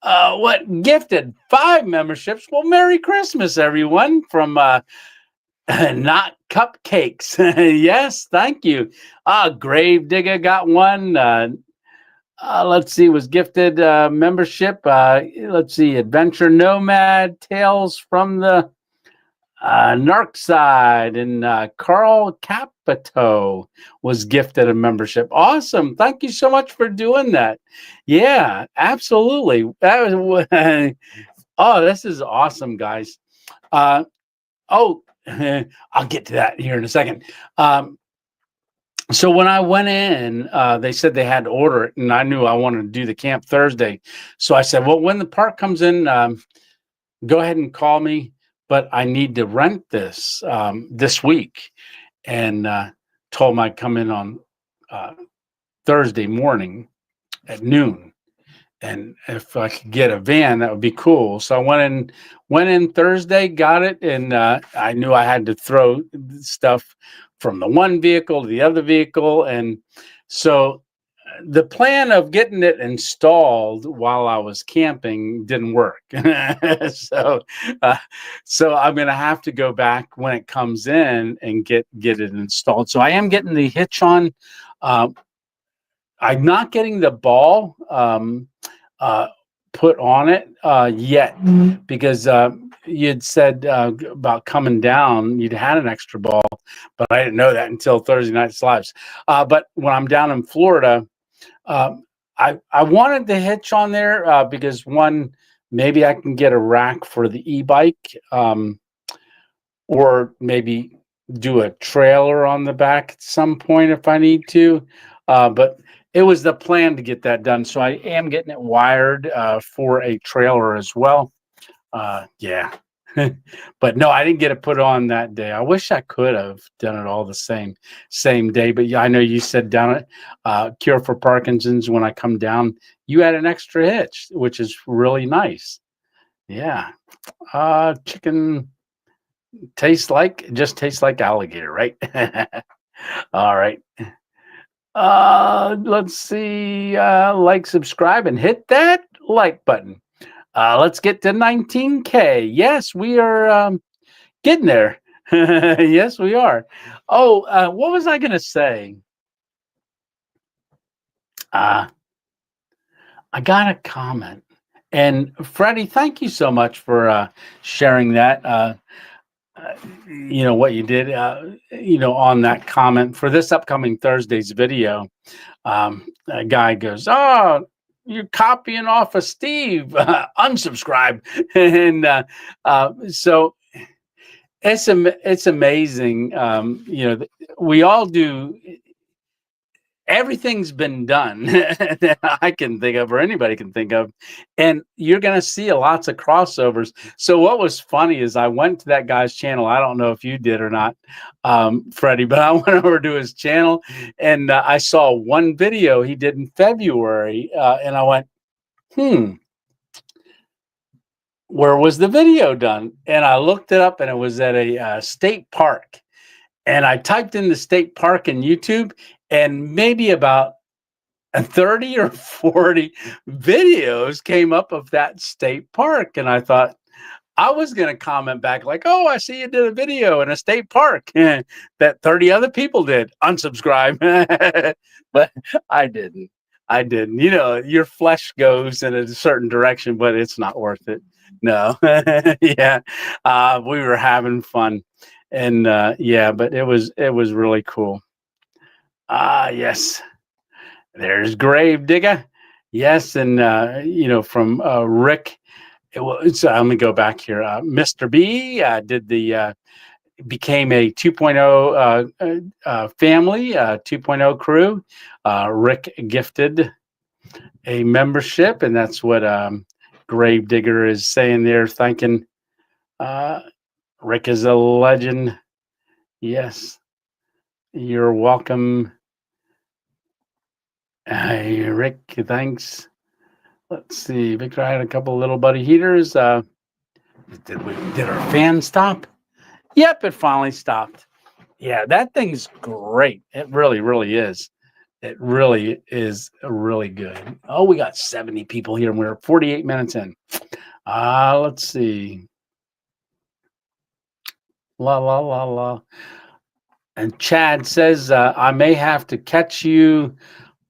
What gifted 5 memberships? Well, Merry Christmas, everyone, from Not Cupcakes. Yes, thank you. Gravedigger got one. Let's see, was gifted membership. Let's see, Adventure Nomad, Tales from the Narc side, and Carl Capito was gifted a membership. Awesome. Thank you so much for doing that. Yeah, absolutely. That was, oh, this is awesome, guys. I'll get to that here in a second. So when I went in, they said they had to order it, and I knew I wanted to do the camp Thursday. So I said, well, when the part comes in, go ahead and call me, but I need to rent this this week. And told them I'd come in on Thursday morning at noon. and if I could get a van, that would be cool. So I went in Thursday, got it, and I knew I had to throw stuff from the one vehicle to the other vehicle, and so the plan of getting it installed while I was camping didn't work. so, uh, so I'm going to have to go back when it comes in and get it installed. So I am getting the hitch on. Uh, I'm not getting the ball uh, put on it yet because you'd said about coming down, you'd had an extra ball, but I didn't know that until Thursday night's lives. But when I'm down in Florida, um, I wanted the hitch on there because one, maybe I can get a rack for the e-bike, or maybe do a trailer on the back at some point if I need to. But it was the plan to get that done, so I am getting it wired for a trailer as well. Yeah. But no, I didn't get it put on that day. I wish I could have done it all the same day. But yeah, I know you said down at Cure for Parkinson's, when I come down, you had an extra hitch, which is really nice. Yeah. Chicken just tastes like alligator, right? All right. Let's see. Like, subscribe, and hit that like button. Let's get to 19K. Yes, we are getting there. Yes, we are. Oh, what was I going to say? I got a comment. And Freddie, thank you so much for sharing that. What you did, on that comment for this upcoming Thursday's video. A guy goes, "Oh, you're copying off of Steve, unsubscribe." And so it's amazing. We all do. Everything's been done that I can think of, or anybody can think of, and you're going to see lots of crossovers. So what was funny is I went to that guy's channel. I don't know if you did or not, Freddie, but I went over to his channel, and I saw one video he did in February, and I went, where was the video done? And I looked it up, and it was at a state park. And I typed in the state park in YouTube, and maybe about 30 or 40 videos came up of that state park. And I thought I was going to comment back like, "Oh, I see you did a video in a state park that 30 other people did. Unsubscribe." But I didn't. Your flesh goes in a certain direction, but it's not worth it. No. Yeah. We were having fun. And but it was really cool. Yes, there's Grave Digger. Yes, and from Rick. Let me go back here. Mr. B became a 2.0 family, 2.0 crew. Rick gifted a membership, and that's what Grave Digger is saying there, thanking Rick is a legend. Yes. You're welcome. Hey, Rick, thanks. Let's see. Victor, I had a couple little buddy heaters. Did our fan stop? Yep, it finally stopped. Yeah, that thing's great. It really, really is. It really is really good. Oh, we got 70 people here, and we're 48 minutes in. Let's see. La, la, la, la. And Chad says, I may have to catch you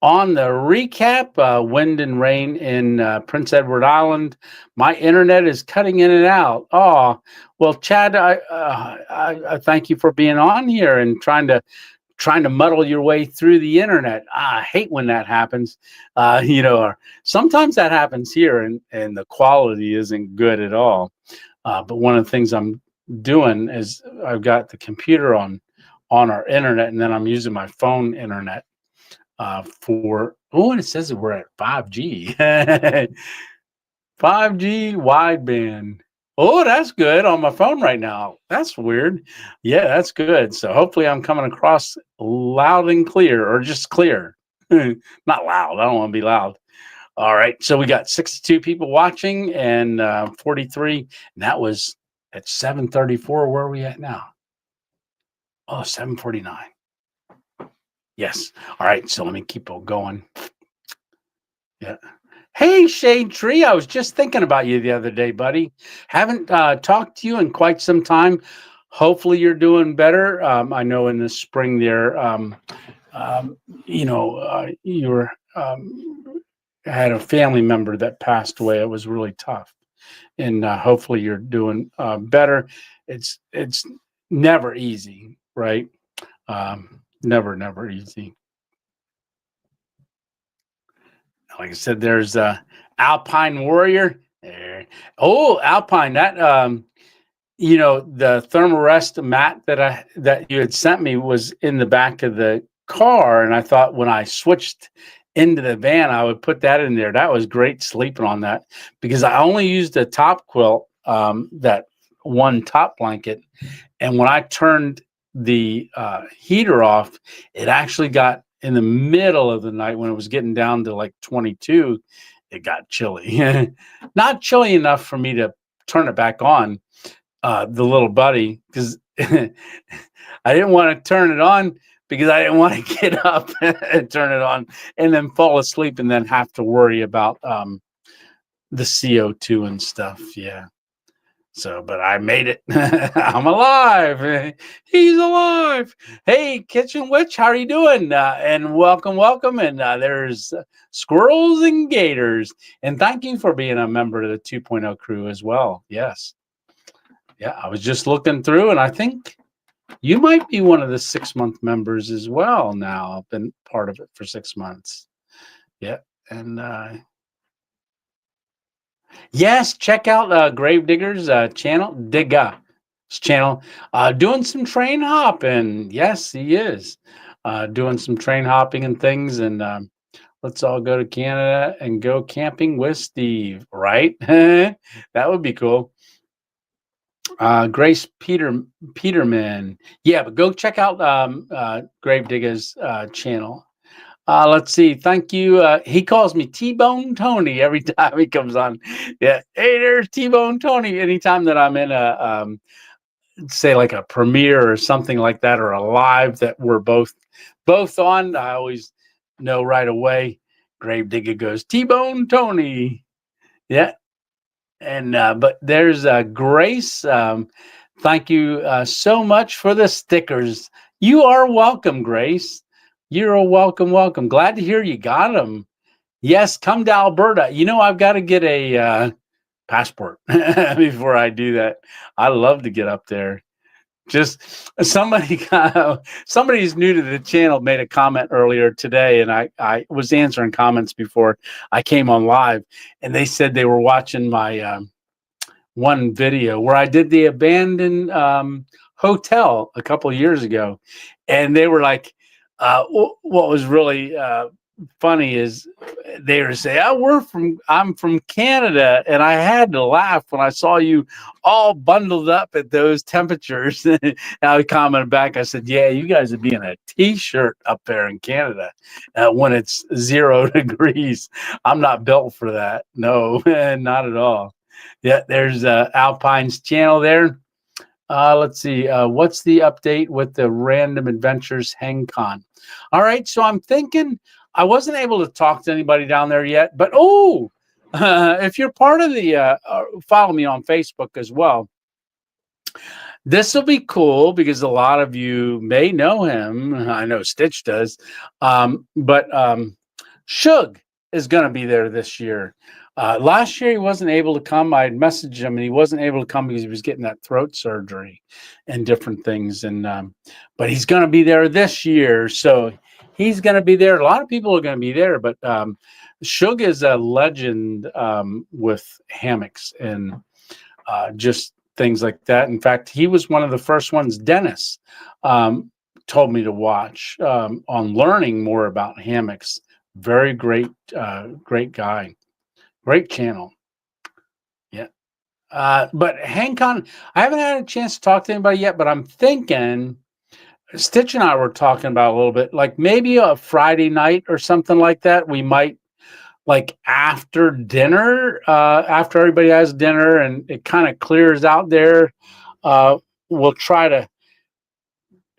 on the recap. Wind and rain in Prince Edward Island. My internet is cutting in and out. Oh, well, Chad, I thank you for being on here and trying to muddle your way through the internet. I hate when that happens. Sometimes that happens here, and the quality isn't good at all. But one of the things I'm doing is I've got the computer on our internet, and then I'm using my phone internet and it says that we're at 5G. 5G wideband. Oh, that's good on my phone right now. That's weird. Yeah, that's good. So hopefully I'm coming across loud and clear, or just clear. Not loud. I don't want to be loud. All right. So we got 62 people watching and 43. And that was at 7:34. Where are we at now? Oh, 7:49. Yes. All right. So let me keep on going. Yeah. Hey, Shade Tree. I was just thinking about you the other day, buddy. Haven't talked to you in quite some time. Hopefully, you're doing better. I know in the spring there, you were had a family member that passed away. It was really tough, and hopefully, you're doing better. It's never easy, right? Never easy. Like I said, there's Alpine Warrior. There. Oh, Alpine, that the thermarest mat that you had sent me was in the back of the car, and I thought when I switched into the van, I would put that in there. That was great sleeping on that because I only used a top quilt, that one top blanket, and when I turned the heater off, it actually got in the middle of the night when it was getting down to like 22. It got chilly, not chilly enough for me to turn it back on. The little buddy, because I didn't want to turn it on because I didn't want to get up and turn it on and then fall asleep and then have to worry about the CO2 and stuff. Yeah. So, but I made it. I'm alive. He's alive. Hey, Kitchen Witch, how are you doing? And welcome. And there's squirrels and gators. And thank you for being a member of the 2.0 crew as well. Yes. Yeah, I was just looking through, and I think you might be one of the 6-month members as well now. I've been part of it for 6 months. Yeah. And yes, check out Gravedigger's channel, channel, doing some train hopping. Yes, he is doing some train hopping and things. And let's all go to Canada and go camping with Steve, right? That would be cool. Grace Peterman. Yeah, but go check out Gravedigger's channel. Let's see. Thank you. He calls me T-Bone Tony every time he comes on. Yeah. Hey, there's T-Bone Tony. Anytime that I'm in a, say like a premiere or something like that, or a live that we're both on, I always know right away. Gravedigger goes, T-Bone Tony. Yeah. And, but there's Grace. Thank you so much for the stickers. You are welcome, Grace. You're welcome. Glad to hear you got them. Yes, come to Alberta. I've got to get a passport before I do that. I love to get up there. Just somebody's new to the channel made a comment earlier today, and I was answering comments before I came on live, and they said they were watching my one video where I did the abandoned hotel a couple of years ago, and they were like, what was really funny is they were saying, I'm from Canada, and I had to laugh when I saw you all bundled up at those temperatures. And I commented back, I said, yeah, you guys would be in a t-shirt up there in Canada when it's 0 degrees. I'm not built for that. No, not at all. Yeah, there's Alpine's channel there. Let's see. What's the update with the Random Adventures HangCon? All right, so I'm thinking I wasn't able to talk to anybody down there yet, but if you're part of the follow me on Facebook as well. This will be cool because a lot of you may know him. I know Stitch does, but Shug is going to be there this year. Last year he wasn't able to come. I had messaged him and he wasn't able to come because he was getting that throat surgery and different things. And but he's going to be there this year, so he's going to be there. A lot of people are going to be there, but Shug is a legend with hammocks and just things like that. In fact, he was one of the first ones Dennis told me to watch on learning more about hammocks. Very great guy. Great channel. Yeah. But HangCon, I haven't had a chance to talk to anybody yet, but I'm thinking Stitch and I were talking about a little bit, like maybe a Friday night or something like that. We might like after dinner, after everybody has dinner and it kind of clears out there, we'll try to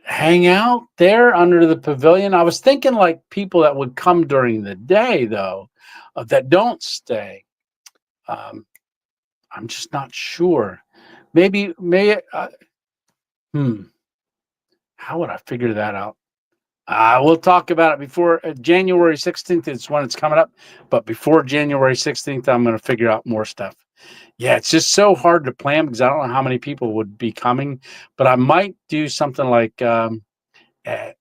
hang out there under the pavilion. I was thinking like people that would come during the day, though, that don't stay. Um, I'm just not sure. Maybe. Hmm. How would I figure that out? We'll talk about it before January 16th. It's when it's coming up, but before January 16th, I'm going to figure out more stuff. Yeah, it's just so hard to plan because I don't know how many people would be coming, but I might do something like at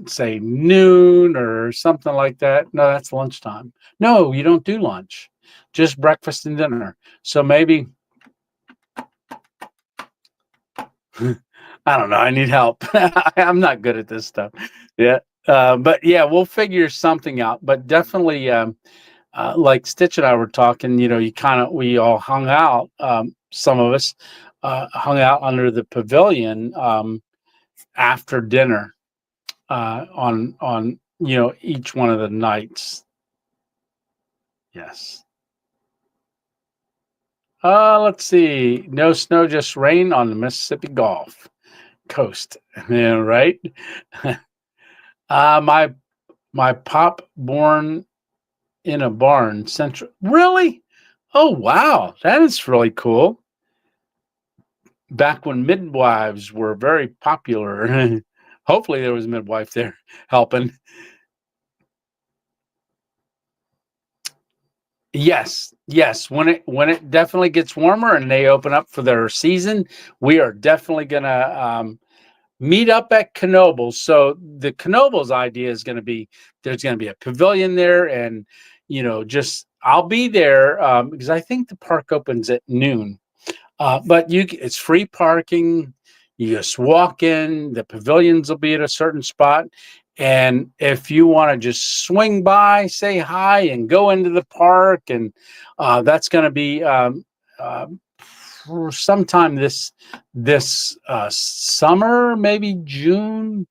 say noon or something like that. No, that's lunchtime. No, you don't do lunch, just breakfast and dinner. So maybe I don't know. I need help. I'm not good at this stuff. Yeah. But yeah, we'll figure something out. But definitely, like Stitch and I were talking, we all hung out. Some of us hung out under the pavilion after dinner on each one of the nights. Yes. Let's see. No snow, just rain on the Mississippi Gulf Coast. Yeah, right. My pop born in a barn central. Really? Oh wow, that is really cool. Back when midwives were very popular. Hopefully there was a midwife there helping. Yes. When it definitely gets warmer and they open up for their season, we are definitely gonna meet up at Knoebels. So the Knoebels idea is going to be there's going to be a pavilion there, and just I'll be there because I think the park opens at noon. But it's free parking. You just walk in. The pavilions will be at a certain spot, and if you want to just swing by, say hi, and go into the park, and that's going to be for sometime this summer, maybe June,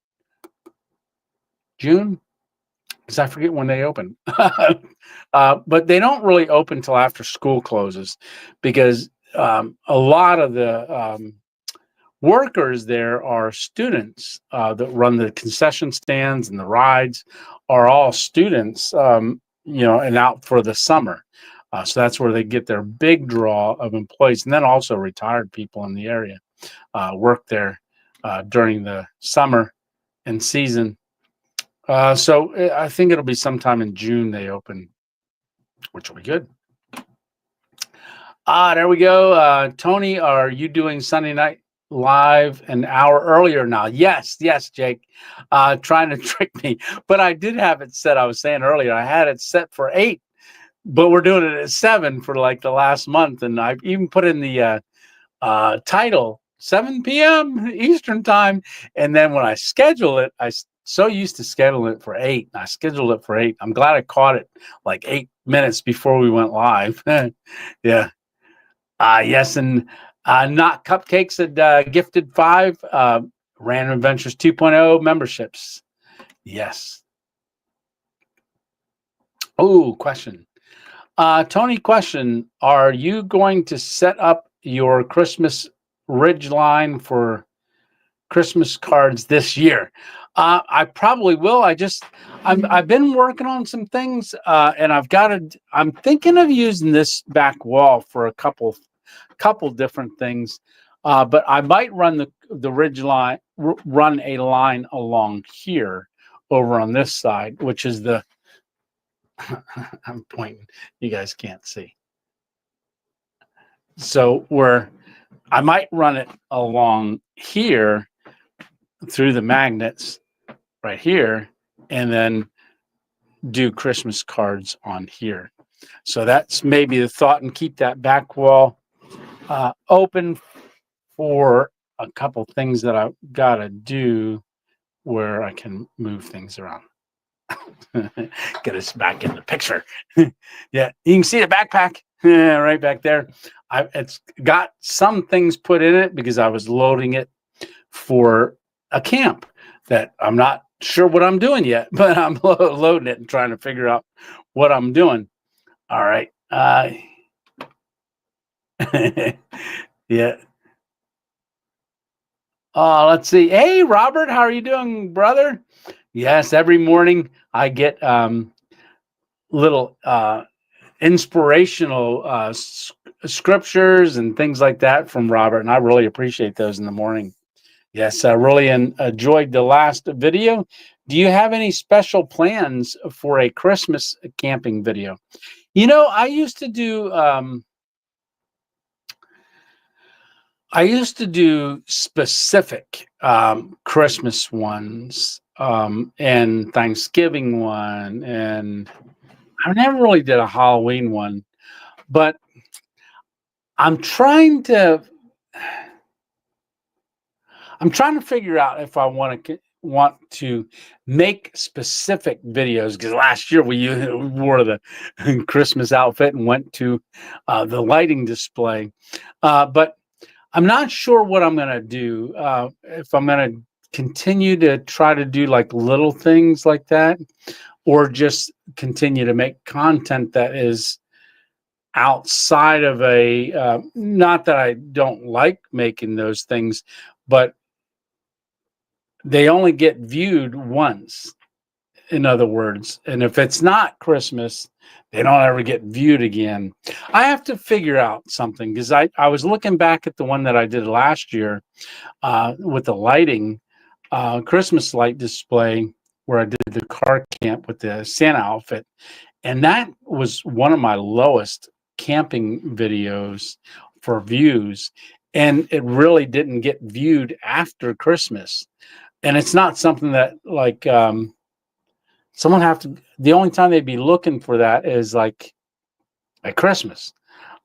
because I forget when they open. But they don't really open till after school closes, because a lot of the workers there are students that run the concession stands, and the rides are all students, and out for the summer. So that's where they get their big draw of employees, and then also retired people in the area work there during the summer and season. So I think it'll be sometime in June they open, which will be good. There we go. Tony, are you doing Sunday night live an hour earlier now? Yes, Jake. Trying to trick me, but I did have it set. I was saying earlier, I had it set for 8. But we're doing it at 7 for like the last month, and I've even put in the title 7 p.m. Eastern time. And then when I schedule it, so used to scheduling it for 8. I scheduled it for 8. I'm glad I caught it like 8 minutes before we went live. Yeah. Yes, and Not Cupcakes had gifted 5 Random Adventures 2.0 memberships. Yes. Oh, question. Tony, question. Are you going to set up your Christmas ridge line for Christmas cards this year? I probably will. I've been working on some things, and I'm thinking of using this back wall for a couple different things. But I might run the ridge line, run a line along here over on this side, which is the I'm pointing. You guys can't see. So I might run it along here through the magnets right here, and then do Christmas cards on here. So that's maybe the thought, and keep that back wall open for a couple things that I've got to do where I can move things around. Get us back in the picture. Yeah, you can see the backpack right back there. It's got some things put in it because I was loading it for a camp that I'm not sure what I'm doing yet, but I'm loading it and trying to figure out what I'm doing. All right. Yeah. Let's see. Hey, Robert, how are you doing, brother? Yes, every morning I get little inspirational scriptures and things like that from Robert, and I really appreciate those in the morning. Yes, I really enjoyed the last video. Do you have any special plans for a Christmas camping video? You know, I used to do specific Christmas ones and Thanksgiving one, and I never really did a Halloween one, but I'm trying to figure out if I want to make specific videos, because last year we wore the Christmas outfit and went to the lighting display, but I'm not sure what I'm going to do. If I'm going to continue to try to do like little things like that, or just continue to make content that is outside of not that I don't like making those things, but they only get viewed once, in other words. And if it's not Christmas, they don't ever get viewed again. I have to figure out something, because I was looking back at the one that I did last year with the lighting, Christmas light display, where I did the car camp with the Santa outfit. And that was one of my lowest camping videos for views. And it really didn't get viewed after Christmas. And it's not something that like the only time they'd be looking for that is like at Christmas.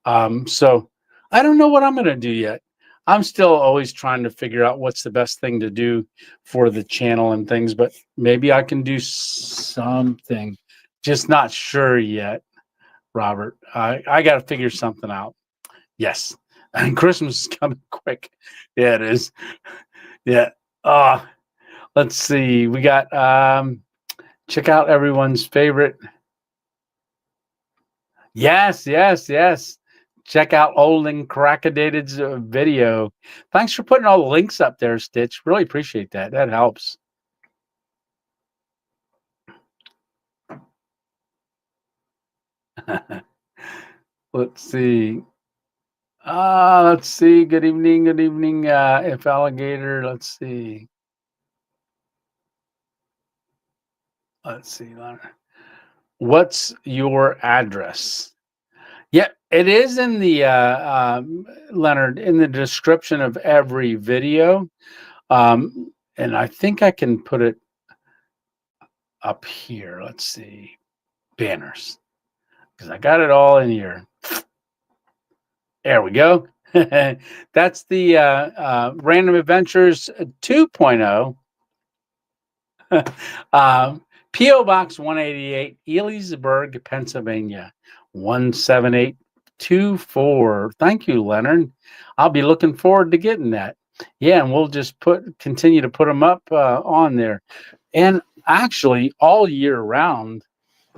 So I don't know what I'm going to do yet. I'm still always trying to figure out what's the best thing to do for the channel and things, but maybe I can do something. Just not sure yet, Robert. I got to figure something out. Yes. And Christmas is coming quick. Yeah, it is. Yeah. Let's see. We got check out everyone's favorite. Yes. Check out Old and Crackadated's video. Thanks for putting all the links up there, Stitch. Really appreciate that. That helps. Let's see. Let's see. Good evening. Good evening. If alligator. Let's see. Let's see. What's your address? Yeah, it is in the Leonard, in the description of every video, and I think I can put it up here. Let's see, banners, because I got it all in here. There we go. That's the Random Adventures 2.0. P.O. Box 188, Elysburg, Pennsylvania, 17824. Thank you, Leonard. I'll be looking forward to getting that. Yeah, and we'll just continue to put them up on there. And actually, all year round,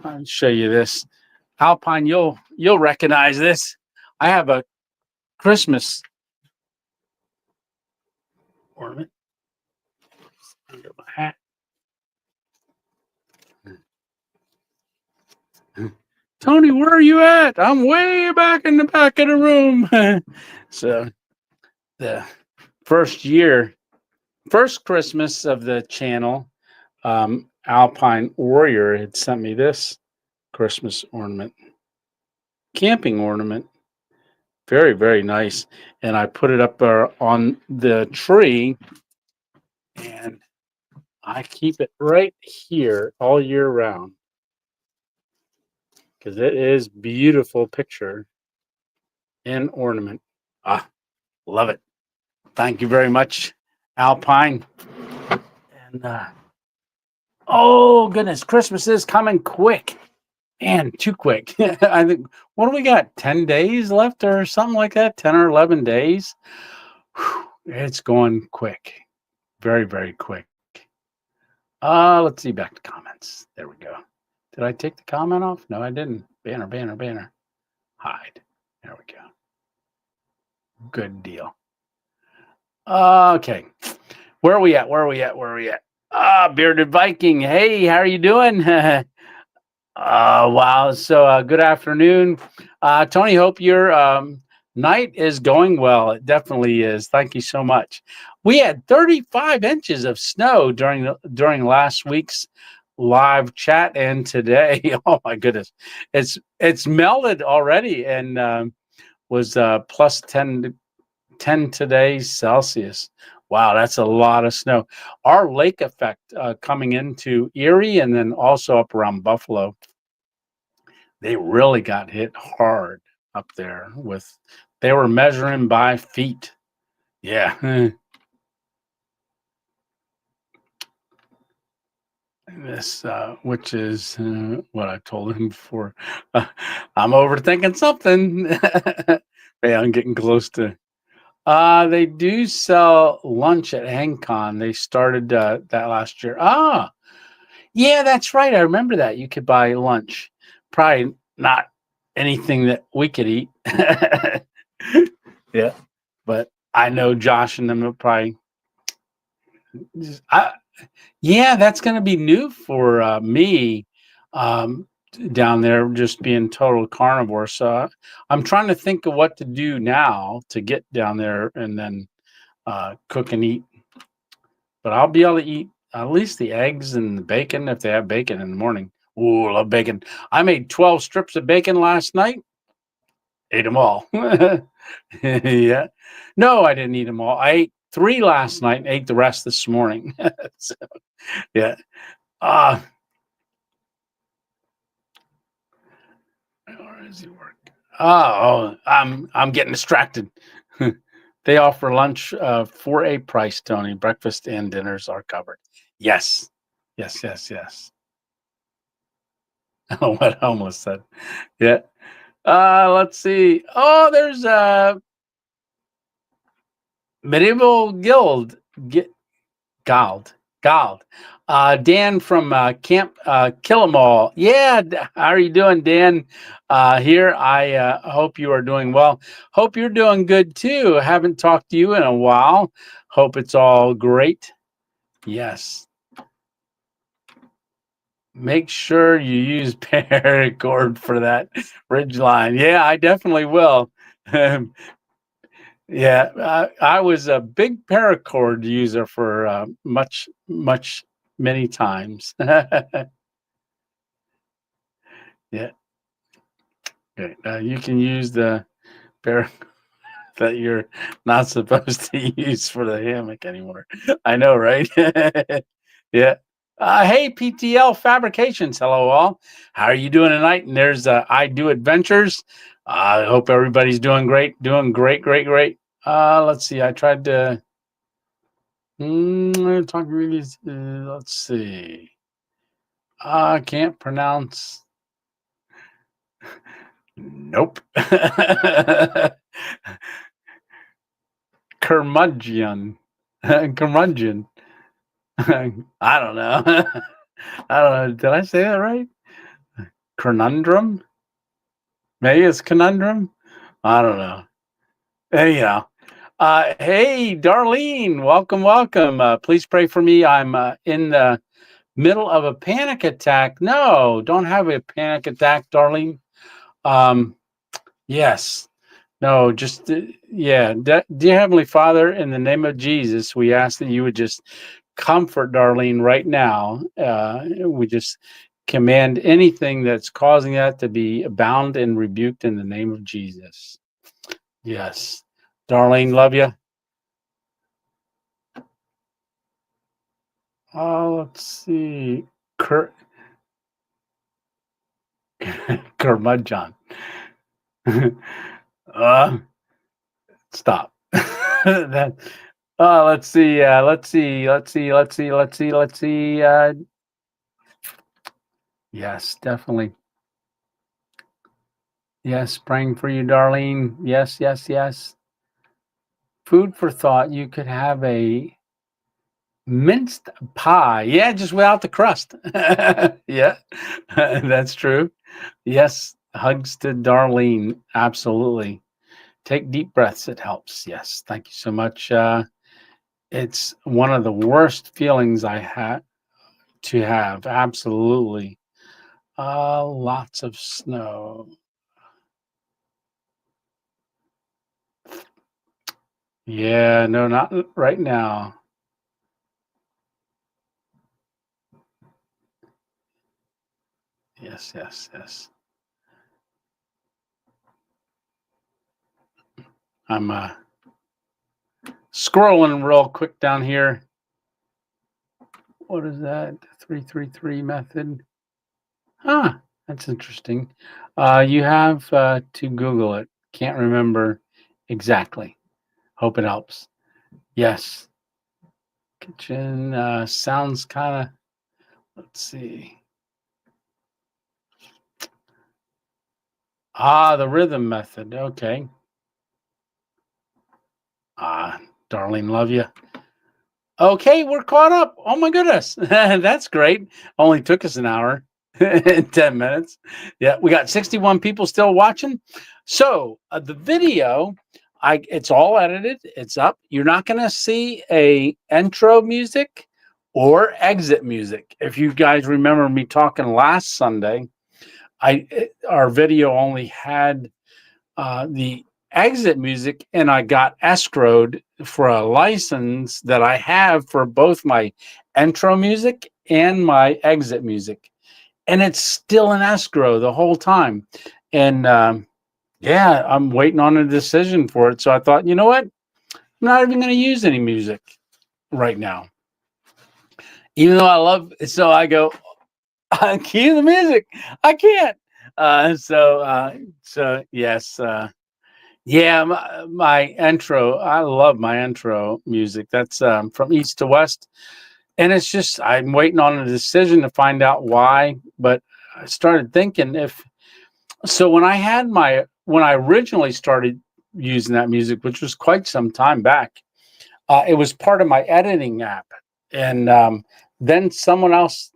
I'll show you this. Alpine, you'll recognize this. I have a Christmas ornament under my hat. Tony, where are you at? I'm way back in the back of the room. So the first Christmas of the channel, Alpine Warrior had sent me this Christmas ornament, camping ornament. Very, very nice. And I put it up on the tree, and I keep it right here all year round, because it is beautiful picture and ornament. Love it. Thank you very much, Alpine. And oh goodness, Christmas is coming quick. Man, too quick. I think, what do we got? 10 days left or something like that? 10 or 11 days. Whew, it's going quick. Very, very quick. Let's see, back to comments. There we go. Did I take the comment off? No, I didn't. Banner. Hide. There we go. Good deal. Okay. Where are we at? Bearded Viking. Hey, how are you doing? Wow. So, good afternoon. Tony, hope your night is going well. It definitely is. Thank you so much. We had 35 inches of snow during last week's live chat, and today, oh my goodness, it's melted already, and was plus 10 today Celsius. Wow, that's a lot of snow. Our lake effect coming into Erie and then also up around Buffalo, they really got hit hard up there they were measuring by feet. Yeah. This, which is what I told him before. I'm overthinking something. Yeah, I'm getting close to. They do sell lunch at HangCon. They started that last year. Yeah, that's right. I remember that. You could buy lunch. Probably not anything that we could eat. Yeah, but I know Josh and them will probably. Yeah, that's going to be new for me down there, just being total carnivore. So I'm trying to think of what to do now to get down there and then cook and eat. But I'll be able to eat at least the eggs and the bacon if they have bacon in the morning. Ooh, love bacon. I made 12 strips of bacon last night. Ate them all. Yeah. No, I didn't eat them all. I ate 3 last night and ate the rest this morning. So, yeah. Where does it work? I'm getting distracted. They offer lunch for a price, Tony. Breakfast and dinners are covered. Yes. What homeless said. Yeah. Let's see. Oh, there's a medieval guild. Gald. Dan from Camp Killamal. Yeah, how are you doing, Dan? Here, I hope you are doing well. Hope you're doing good too. Haven't talked to you in a while. Hope it's all great. Yes. Make sure you use paracord for that ridge line. Yeah, I definitely will. Yeah, I was a big paracord user for many times. Yeah. Okay. You can use the paracord that you're not supposed to use for the hammock anymore. I know, right? Yeah. Hey, PTL Fabrications. Hello, all. How are you doing tonight? And there's I Do Adventures. I hope everybody's doing great. Doing great. Let's see. I tried to talk really. Let's see. I can't pronounce. Nope. Curmudgeon. Curmudgeon. I don't know. I don't know. Did I say that right? Conundrum? Maybe it's conundrum. I don't know. Anyhow. Hey, Darlene, welcome. Please pray for me. I'm in the middle of a panic attack. No, don't have a panic attack, Darlene. Yes. No, just, yeah. Dear Heavenly Father, in the name of Jesus, we ask that you would just comfort Darlene right now. We just command anything that's causing that to be bound and rebuked in the name of Jesus. Yes. Darlene, love you. Let's see. Curmudgeon. Stop. That. Let's see. Let's see. Yes, definitely. Yes, praying for you, Darlene. Yes. Food for thought. You could have a Minced pie. Yeah, just without the crust. Yeah, that's true. Yes, hugs to Darlene. Absolutely. Take deep breaths. It helps. Yes. Thank you so much. It's one of the worst feelings I had to have. Absolutely. Lots of snow. Yeah, no, not right now. Yes, yes, yes. I'm scrolling real quick down here. What is that? 333 method. Huh, that's interesting. You have to Google it. Can't remember exactly. Hope it helps. Yes. Kitchen sounds kind of, let's see. The rhythm method. Okay. Darling, love you. Okay, we're caught up. Oh my goodness. That's great. Only took us an hour and 10 minutes. Yeah, we got 61 people still watching. So the video, it's all edited. It's up. You're not going to see a intro music or exit music. If you guys remember me talking last Sunday, our video only had the exit music, and I got escrowed for a license that I have for both my intro music and my exit music, and it's still in escrow the whole time. And yeah, I'm waiting on a decision for it. So I thought, you know what? I'm not even going to use any music right now, even though I love. So I go, cue the music. I can't. So yes. Yeah, my intro. I love my intro music. That's from East to West, and it's just I'm waiting on a decision to find out why. But I started thinking if so when I originally started using that music, which was quite some time back, it was part of my editing app, and then someone else.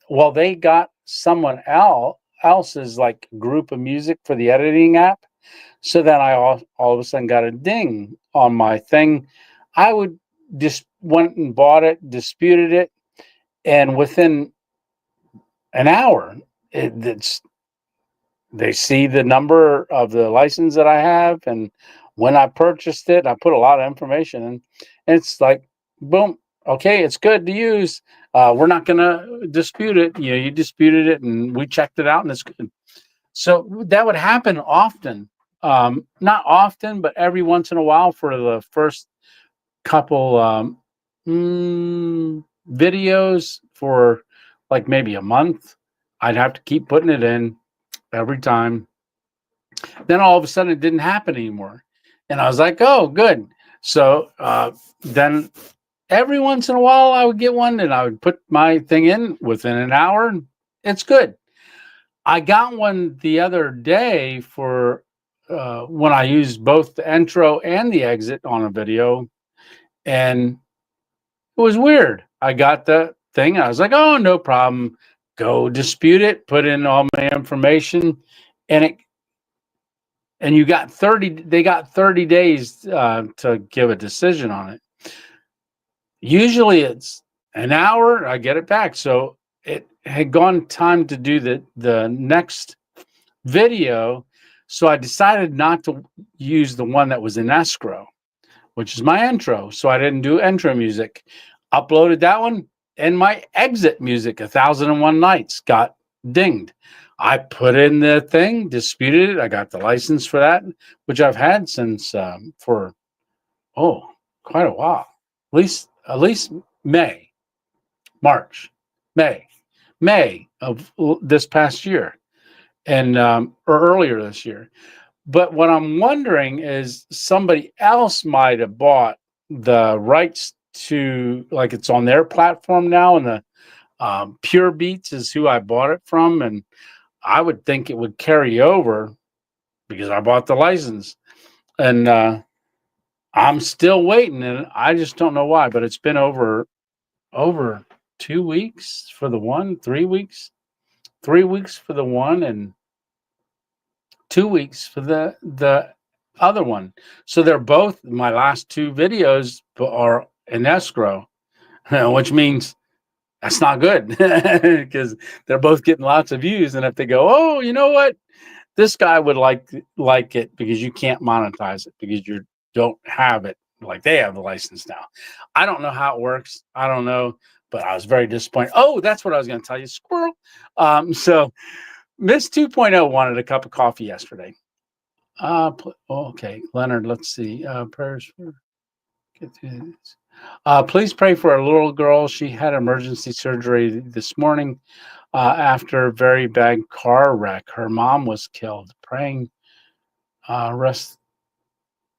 Well, they got someone else's like group of music for the editing app. So then I all of a sudden got a ding on my thing. I would just went and bought it, disputed it, and within an hour, it's they see the number of the license that I have, and when I purchased it, I put a lot of information in. And it's like, boom, okay, it's good to use. We're not going to dispute it. You know, you disputed it, and we checked it out, and it's good. So that would happen often. Not often, but every once in a while for the first couple videos for like maybe a month. I'd have to keep putting it in every time. Then all of a sudden it didn't happen anymore. And I was like, oh, good. So then every once in a while I would get one and I would put my thing in within an hour. And it's good. I got one the other day for when I used both the intro and the exit on a video, and it was weird. I got the thing. I was like, "Oh, no problem. Go dispute it. Put in all my information, and it and you got 30. They got 30 days to give a decision on it. Usually, it's an hour. I get it back. So it had gone time to do the next video. So I decided not to use the one that was in escrow, which is my intro. So I didn't do intro music. Uploaded that one, and my exit music, 1001 Nights, got dinged. I put in the thing, disputed it. I got the license for that, which I've had since for quite a while. At least May, March, May of this past year, and or earlier this year. But what I'm wondering is somebody else might have bought the rights to, like, it's on their platform now, and the Pure Beats is who I bought it from, and I would think it would carry over because I bought the license, and I'm still waiting, and I just don't know why. But it's been over. over 2 weeks for the one, 3 weeks, 3 weeks for the one, and 2 weeks for the other one. So they're both my last two videos are in escrow, which means that's not good because they're both getting lots of views. And if they go, oh, you know what, this guy would like it because you can't monetize it because you don't have it like they have the license now. I don't know how it works. I don't know, but I was very disappointed. Oh, that's what I was going to tell you, squirrel. So Miss 2.0 wanted a cup of coffee yesterday. Okay, Leonard, let's see. Prayers for get through this. Please pray for a little girl. She had emergency surgery this morning after a very bad car wreck. Her mom was killed. Praying rest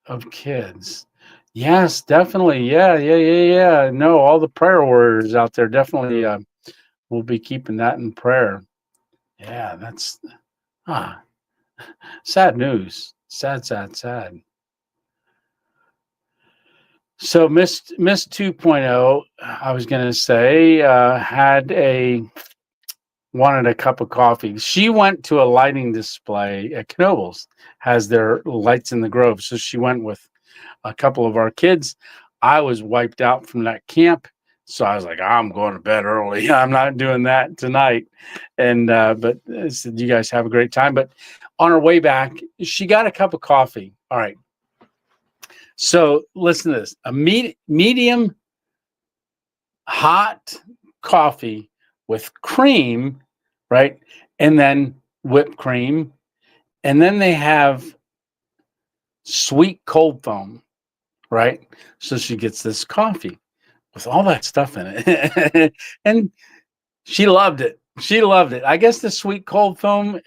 of kids. Yes, definitely. Yeah. No, all the prayer warriors out there definitely will be keeping that in prayer. Yeah, that's sad news. Sad. So Miss 2.0, I was going to say, wanted a cup of coffee. She went to a lighting display at Knoebels, has their lights in the Grove. So she went with a couple of our kids. I was wiped out from that camp. So I was like, I'm going to bed early. I'm not doing that tonight. And, but I said, you guys have a great time. But on her way back, she got a cup of coffee. All right. So listen to this, a medium hot coffee with cream, right? And then whipped cream. And then they have sweet cold foam, right? So she gets this coffee with all that stuff in it. And she loved it. I guess the sweet cold foam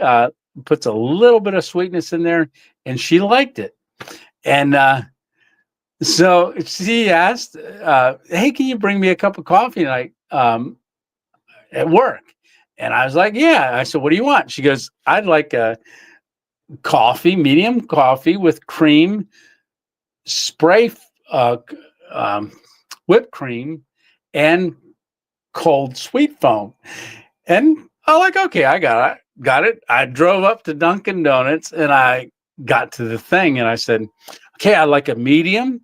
puts a little bit of sweetness in there, and she liked it. And so she asked, hey, can you bring me a cup of coffee tonight at work? And I was like, yeah. I said, what do you want? She goes, I'd like a coffee, medium coffee with cream, spray whipped cream, and cold sweet foam. And I'm like, okay, I got it. I drove up to Dunkin' Donuts and I got to the thing and I said, okay, I'd like a medium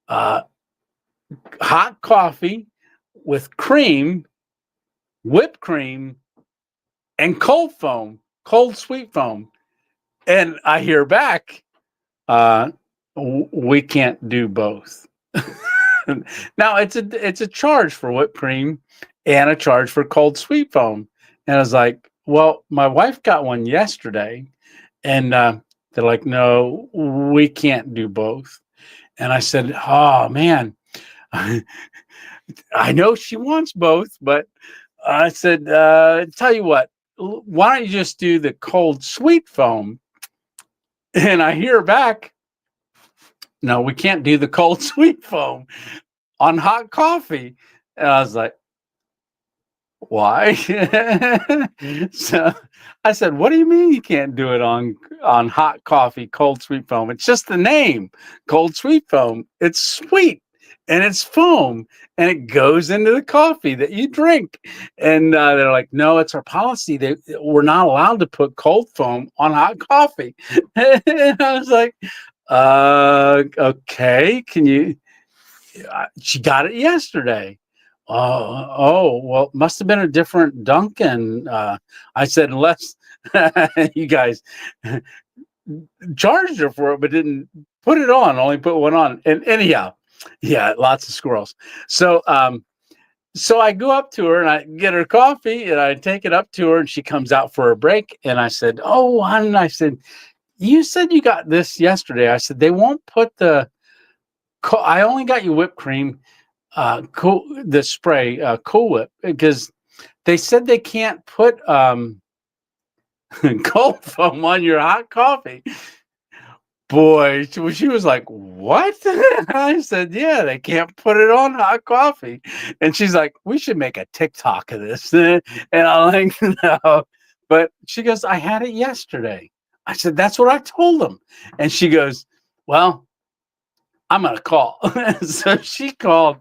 hot coffee with cream, whipped cream, and cold foam, cold sweet foam. And I hear back, we can't do both. Now it's a charge for whipped cream and a charge for cold sweet foam. And I was like, well, my wife got one yesterday, and they're like, no, we can't do both. And I said, oh man, I know she wants both, but I said, tell you what, why don't you just do the cold sweet foam? And I hear back, no, we can't do the cold sweet foam on hot coffee. And I was like, why? So I said, what do you mean you can't do it on hot coffee, cold sweet foam? It's just the name, cold sweet foam. It's sweet and it's foam and it goes into the coffee that you drink. And they're like, no, it's our policy. We're not allowed to put cold foam on hot coffee. And I was like, okay, can you? She got it yesterday. Well, must have been a different Dunkin'. I said, unless you guys charged her for it, but didn't put it on, only put one on. And anyhow, yeah, lots of squirrels. So, so I go up to her and I get her coffee and I take it up to her and she comes out for a break. And I said, oh, hon, I said, you said you got this yesterday. I said, they won't put I only got you whipped cream, the spray, Cool Whip, because they said they can't put cold foam on your hot coffee. Boy, she was like, what? I said, yeah, they can't put it on hot coffee. And she's like, we should make a TikTok of this. And I'm like, no. But she goes, I had it yesterday. I said, that's what I told them. And she goes, well, I'm gonna call. So she called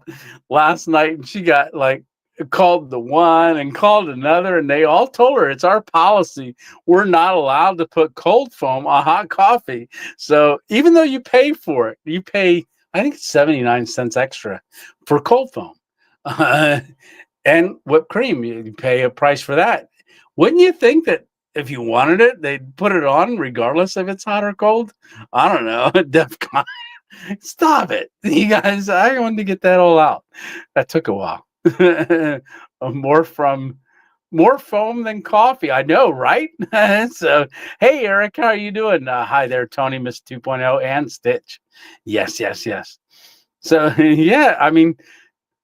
last night, and she got like called the one and called another, and they all told her it's our policy. We're not allowed to put cold foam on hot coffee. So even though you pay for it, you pay, I think it's 79 cents extra for cold foam. And whipped cream, you pay a price for that. Wouldn't you think that if you wanted it, they'd put it on regardless if it's hot or cold? I don't know. DEFCON. Stop it. You guys, I wanted to get that all out. That took a while. more from more foam than coffee. I know, right? So, hey, Eric, how are you doing? Hi there, Tony, Miss 2.0, and Stitch. Yes, yes, yes. So, yeah, I mean,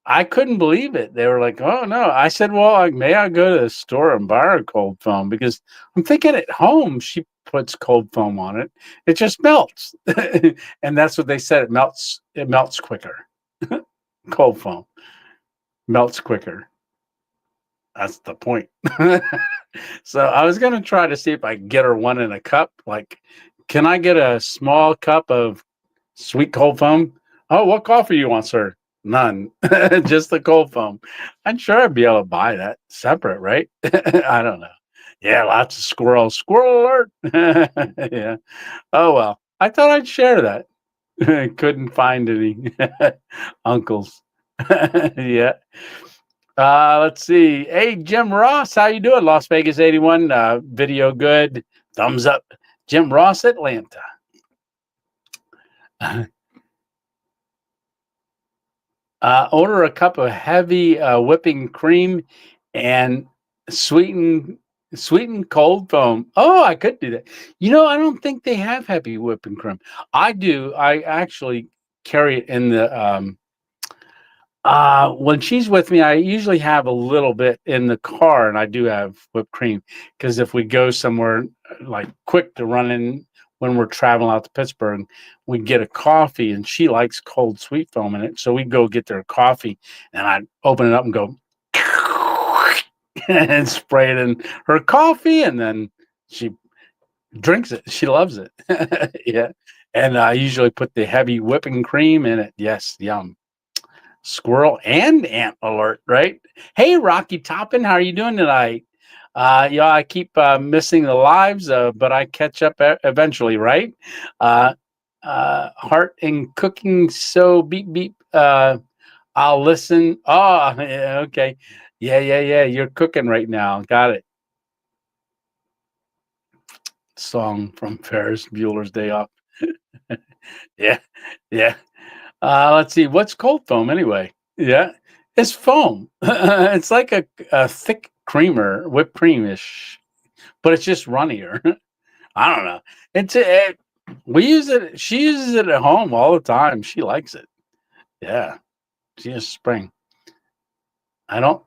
I couldn't believe it. They were like, "Oh no!" I said, "Well, may I go to the store and buy her cold foam?" Because I'm thinking at home she puts cold foam on it, it just melts, and that's what they said. It melts. It melts quicker. Cold foam melts quicker. That's the point. So I was gonna try to see if I could get her one in a cup. Like, can I get a small cup of sweet cold foam? Oh, what coffee you want, sir? None. Just the cold foam. I'm sure I'd be able to buy that separate, right? I don't know. Yeah, lots of squirrels. Squirrel alert. Yeah. Oh well. I thought I'd share that. Couldn't find any uncles. Yeah. Let's see. Hey, Jim Ross, how you doing? Las Vegas 81. Video good. Thumbs up. Jim Ross, Atlanta. Order a cup of heavy whipping cream and sweeten sweetened cold foam. Oh, I could do that. I don't think they have heavy whipping cream. I do. I actually carry it in the when she's with me, I usually have a little bit in the car, and I do have whipped cream because if we go somewhere like quick to run in when we're traveling out to Pittsburgh, we get a coffee, and she likes cold sweet foam in it, so we go get their coffee, and I open it up and go and spray it in her coffee, and then she drinks it. She loves it. Yeah, and I usually put the heavy whipping cream in it. Yes, yum. Squirrel and ant alert, right? Hey, Rocky Toppin, how are you doing tonight? Yeah, I keep missing the lives, but I catch up eventually, right? Uh, heart and cooking, so beep beep. I'll listen. Oh, yeah, okay. Yeah, yeah, yeah. You're cooking right now. Got it. Song from Ferris Bueller's Day Off. Yeah, yeah. Let's see. What's cold foam anyway? Yeah, it's foam. It's like a thick creamer, whipped creamish, but it's just runnier. I don't know. We use it. She uses it at home all the time. She likes it. Yeah, she has spring. I don't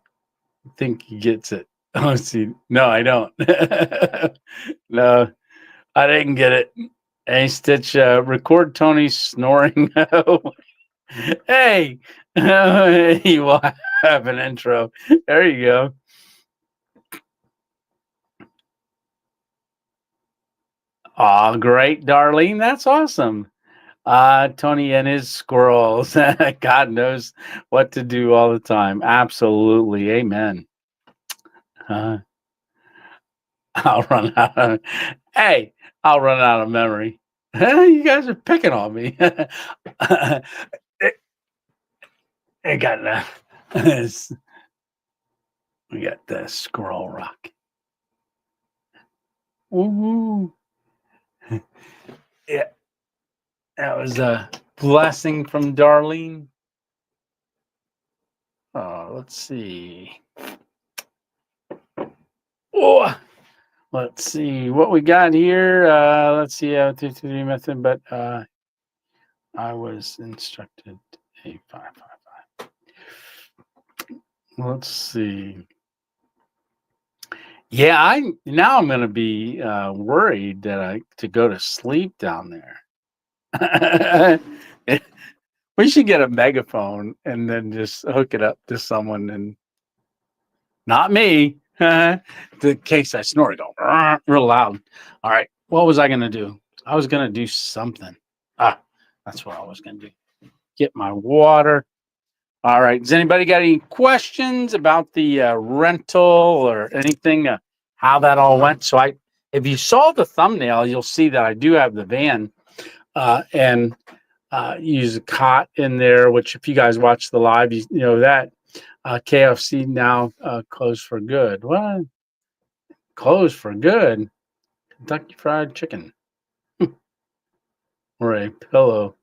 think he gets it. Oh, see, no, I don't. No, I didn't get it. Hey, Stitch, record Tony snoring. Hey, you will have an intro. There you go. Oh, great, Darlene. That's awesome. Tony and his squirrels. God knows what to do all the time. Absolutely. Amen. Uh, I'll run out of, hey, I'll run out of memory. You guys are picking on me. it, it got we got the squirrel rock. Ooh. Yeah, that was a blessing from Darlene. Oh, let's see. Oh, let's see what we got here. Let's see. 2 3 method, but I was instructed a 555. Let's see. Yeah, I'm going to be worried that to go to sleep down there. We should get a megaphone and then just hook it up to someone, and not me. The case I snore, go real loud. All right, what was I going to do? I was going to do something. That's what I was going to do. get my water. All right. Does anybody got any questions about the rental or anything? How that all went? So if you saw the thumbnail, you'll see that I do have the van and use a cot in there. Which, if you guys watch the live, you know that KFC now closed for good. What? Closed for good? Kentucky Fried Chicken or a pillow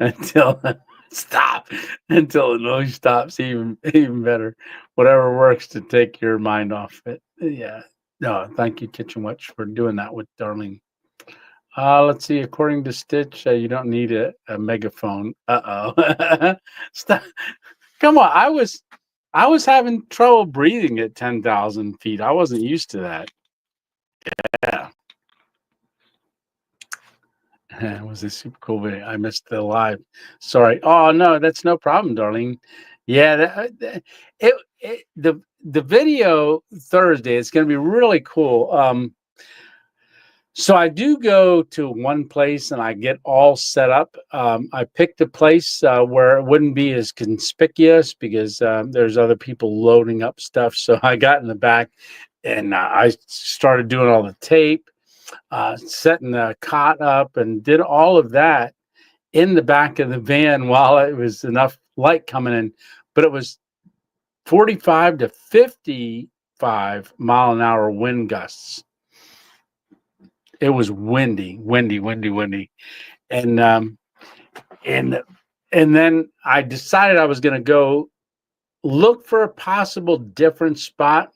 until stop until the noise stops. Even better. Whatever works to take your mind off it. Yeah. No, thank you, Kitchen Witch, for doing that with Darlene. Let's see. According to Stitch, you don't need a megaphone. Stop. Come on. I was having trouble breathing at 10,000 feet. I wasn't used to that. Yeah. It was a super cool video. I missed the live. Sorry. Oh no, that's no problem, Darlene. Yeah, the video Thursday is going to be really cool. So I do go to one place and I get all set up. I picked a place where it wouldn't be as conspicuous because there's other people loading up stuff. So I got in the back and I started doing all the tape, setting the cot up, and did all of that in the back of the van while it was enough light coming in. But it was 45 to 55 mile an hour wind gusts. It was windy, and then I decided I was going to go look for a possible different spot,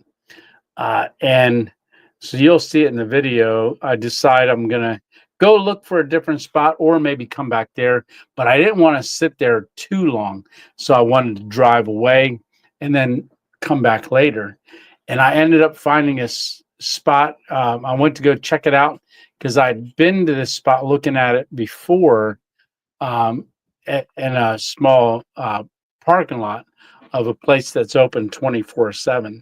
and so you'll see it in the video. I decide I'm going to go look for a different spot or maybe come back there, but I didn't want to sit there too long, so I wanted to drive away and then come back later, and I ended up finding a spot. I went to go check it out because I'd been to this spot looking at it before in a small parking lot of a place that's open 24/7,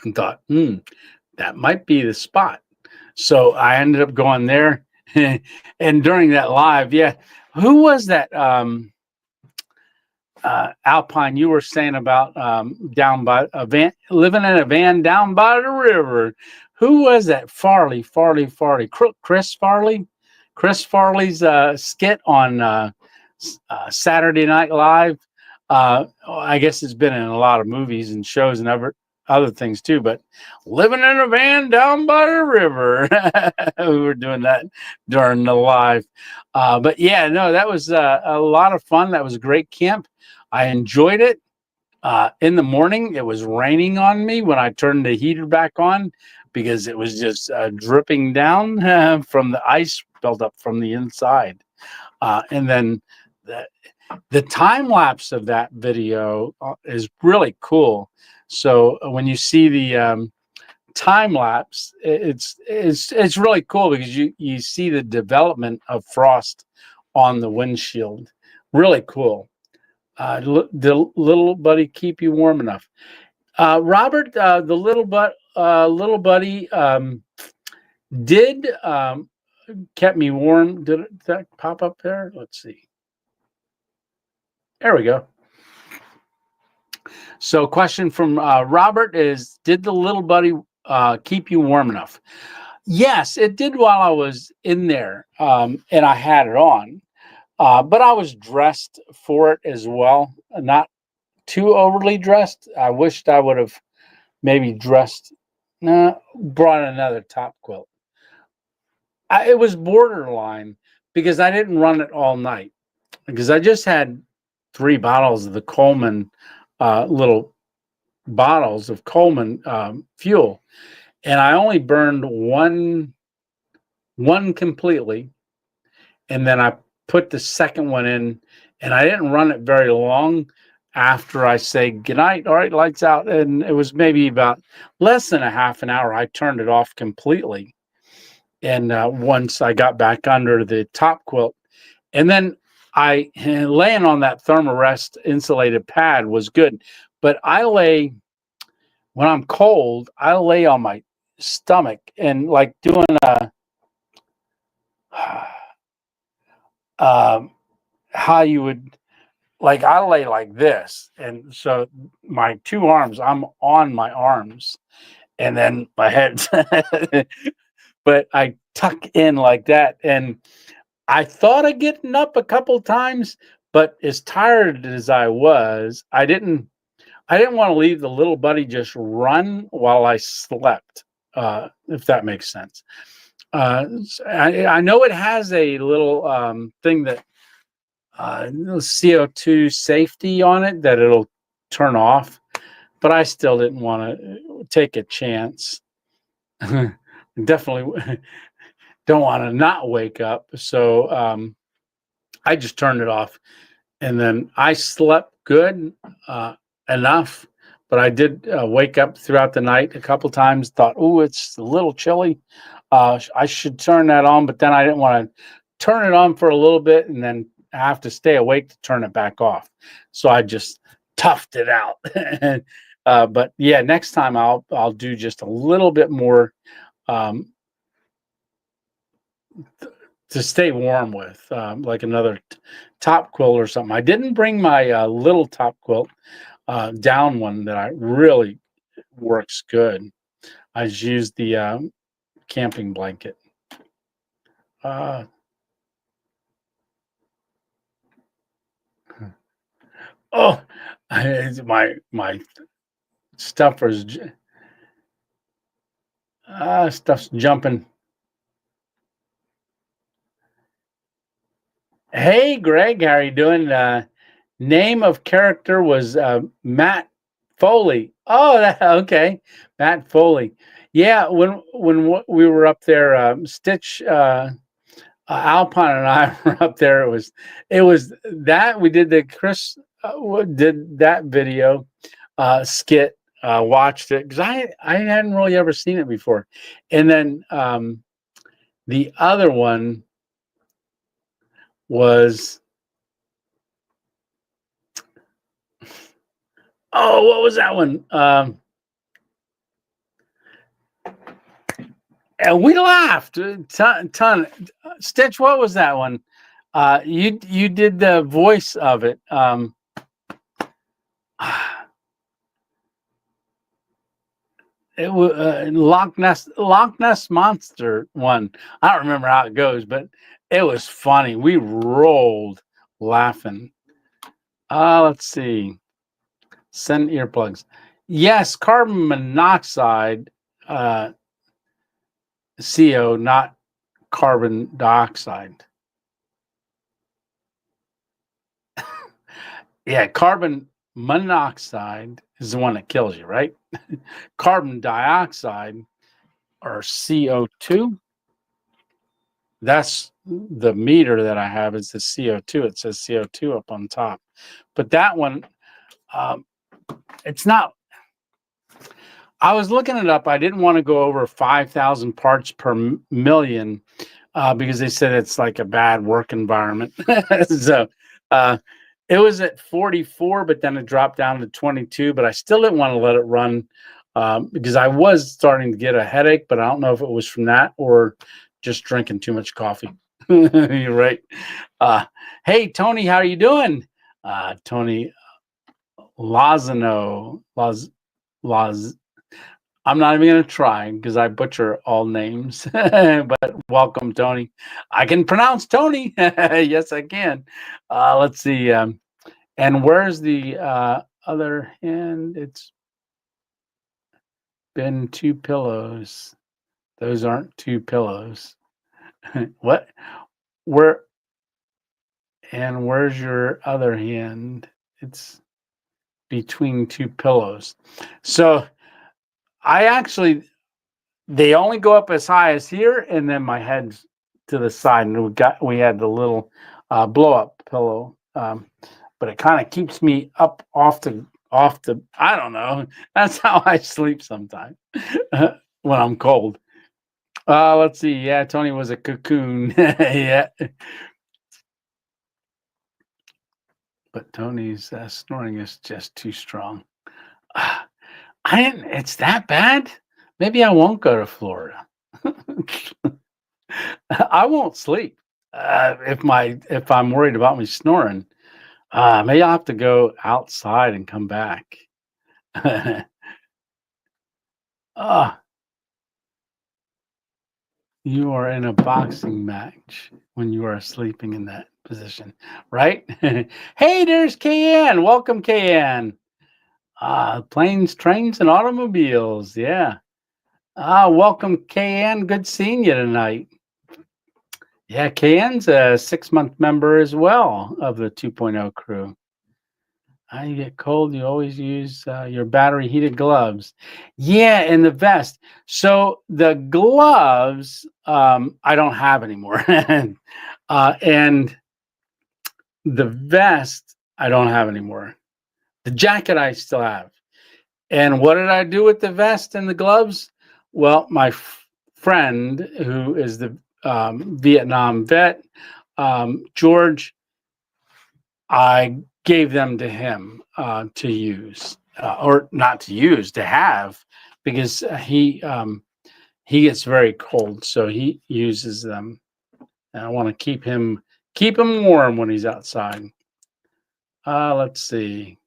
and thought, that might be the spot. So I ended up going there. And during that live, yeah, who was that? Alpine, you were saying about down by a van, living in a van down by the river. Who was that? Farley, Chris Farley's skit on Saturday Night Live. I guess it's been in a lot of movies and shows and other things too, but living in a van down by the river. We were doing that during the live. But yeah, no, that was a lot of fun. That was a great camp. I enjoyed it. In the morning, it was raining on me when I turned the heater back on because it was just dripping down from the ice built up from the inside. And then the time lapse of that video is really cool. So when you see the time lapse, it's really cool because you see the development of frost on the windshield. Really cool. The little buddy keep you warm enough. Robert, the little buddy did kept me warm. Did that pop up there? Let's see. There we go. So question from Robert is, did the little buddy keep you warm enough? Yes, it did while I was in there, and I had it on. But I was dressed for it as well, not too overly dressed. I wished I would have maybe brought another top quilt. It was borderline because I didn't run it all night because I just had 3 bottles of the Coleman, little bottles of Coleman fuel, and I only burned one completely, and then I put the second one in, and I didn't run it very long after I say goodnight. All right, lights out. And it was maybe about less than a half an hour. I turned it off completely. And once I got back under the top quilt, and then laying on that Thermarest insulated pad was good. But when I'm cold, I lay on my stomach and like doing how you would, like, I lay like this, and so my two arms, I'm on my arms, and then my head, but I tuck in like that, and I thought of getting up a couple times, but as tired as I was, I didn't want to leave the little buddy just run while I slept, if that makes sense. I know it has a little thing that CO2 safety on it that it'll turn off, but I still didn't want to take a chance. Definitely don't want to not wake up. So I just turned it off, and then I slept good enough. But I did wake up throughout the night a couple times. Thought, oh, it's a little chilly. I should turn that on, but then I didn't want to turn it on for a little bit, and then I have to stay awake to turn it back off. So I just toughed it out. But yeah, next time I'll do just a little bit more um, to stay warm with, like another top quilt or something. I didn't bring my little top quilt, down one that I really works good. I just used the camping blanket. Uh, oh, my stuffers, stuff's jumping. Hey, Greg, how are you doing? Name of character was Matt Foley. Oh, okay, Matt Foley. Yeah, when we were up there, Stitch, Alpine, and I were up there. It was that we did the Chris did that video skit. Watched it because I hadn't really ever seen it before, and then the other one was, oh, what was that one? And we laughed a ton. Stitch, what was that one? You did the voice of it. It was Loch Ness Monster one. I don't remember how it goes, but it was funny. We rolled laughing. Let's see. Send earplugs. Yes, carbon monoxide, CO, not carbon dioxide. Yeah, carbon monoxide is the one that kills you, right? Carbon dioxide, or CO2, that's the meter that I have, is the CO2. It says CO2 up on top. But that one, it's not. I was looking it up. I didn't want to go over 5,000 parts per million because they said it's like a bad work environment. So it was at 44, but then it dropped down to 22. But I still didn't want to let it run because I was starting to get a headache, but I don't know if it was from that or just drinking too much coffee. You're right. Hey, Tony, how are you doing? Tony Lozano. I'm not even going to try because I butcher all names, but welcome, Tony. I can pronounce Tony. Yes, I can. Let's see. And where's the other hand? It's been two pillows. Those aren't two pillows. What? Where? And where's your other hand? It's between two pillows. So I actually, they only go up as high as here, and then my head's to the side, and we had the little blow up pillow, but it kind of keeps me up off the. I don't know. That's how I sleep sometimes when I'm cold. Let's see. Yeah, Tony was a cocoon. Yeah, but Tony's snoring is just too strong. I didn't. It's that bad. Maybe I won't go to Florida. I won't sleep. If I'm worried about me snoring, maybe I'll have to go outside and come back. Ah, you are in a boxing match when you are sleeping in that position, right? Hey, there's KN. Welcome, KN. Planes, trains, and automobiles. Yeah. Welcome, KN. Good seeing you tonight. Yeah, KN's a 6-month member as well of the 2.0 crew. You get cold, you always use your battery heated gloves. Yeah, and the vest. So the gloves I don't have anymore. And the vest I don't have anymore. The jacket I still have. And what did I do with the vest and the gloves? Well, my friend who is the Vietnam vet, George, I gave them to him to use, or not to use, to have, because he gets very cold, so he uses them. And I want to keep him warm when he's outside. Let's see.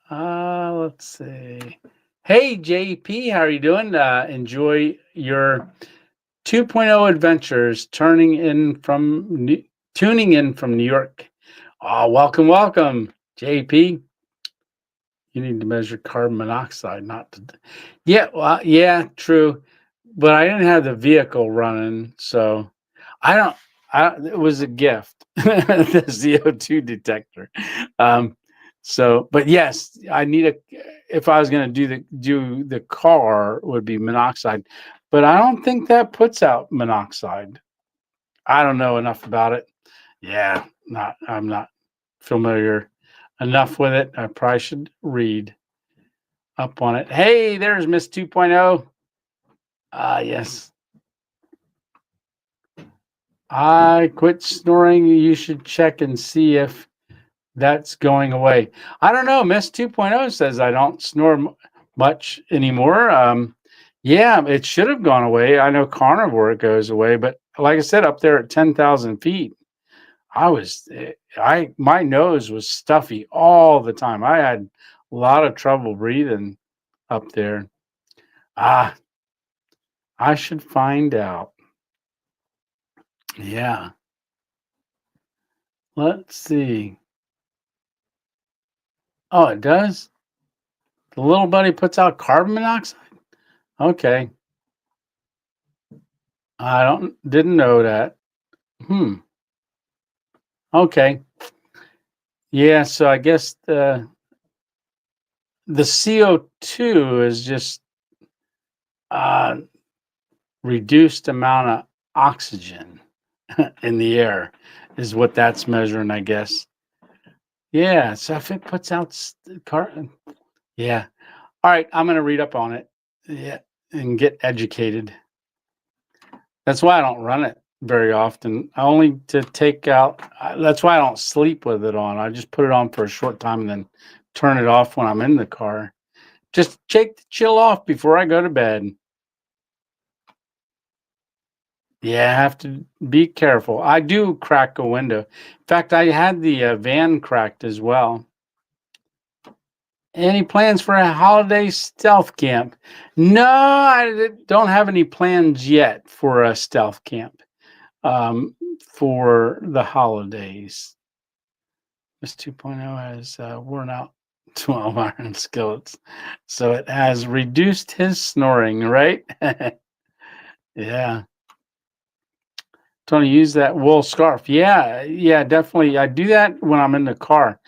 Let's see. Hey JP, how are you doing? Enjoy your 2.0 adventures tuning in from New York. Oh, welcome, welcome, JP. You need to measure carbon monoxide, not to. Yeah, well, yeah, true. But I didn't have the vehicle running, so I don't. It was a gift, the CO2 detector. Um, but yes, I need a. If I was going to do the car, would be monoxide, but I don't think that puts out monoxide. I don't know enough about it. Yeah, I'm not familiar enough with it. I probably should read up on it. Hey, there's Miss 2.0. Yes. I quit snoring. You should check and see if that's going away. I don't know. Miss 2.0 says I don't snore much anymore. Yeah, it should have gone away. I know carnivore it goes away, but like I said, up there at 10,000 feet, my nose was stuffy all the time. I had a lot of trouble breathing up there. Ah, I should find out. Yeah. Let's see. Oh, it does? The little buddy puts out carbon monoxide? Okay. I didn't know that. Hmm. Okay. Yeah, so I guess the CO2 is just uh reduced amount of oxygen in the air is what that's measuring, I guess. Yeah, so if it puts out carbon, yeah. All right, I'm gonna read up on it. Yeah, and get educated. That's why I don't run it very often. I only to take out. That's why I don't sleep with it on. I just put it on for a short time and then turn it off when I'm in the car. Just take the chill off before I go to bed. Yeah, I have to be careful. I do crack a window. In fact, I had the van cracked as well. Any plans for a holiday stealth camp? No, I don't have any plans yet for a stealth camp for the holidays. This 2.0 has worn out 12 iron skillets, so it has reduced his snoring, right? Yeah. Tony, use that wool scarf. Yeah, yeah, definitely. I do that when I'm in the car.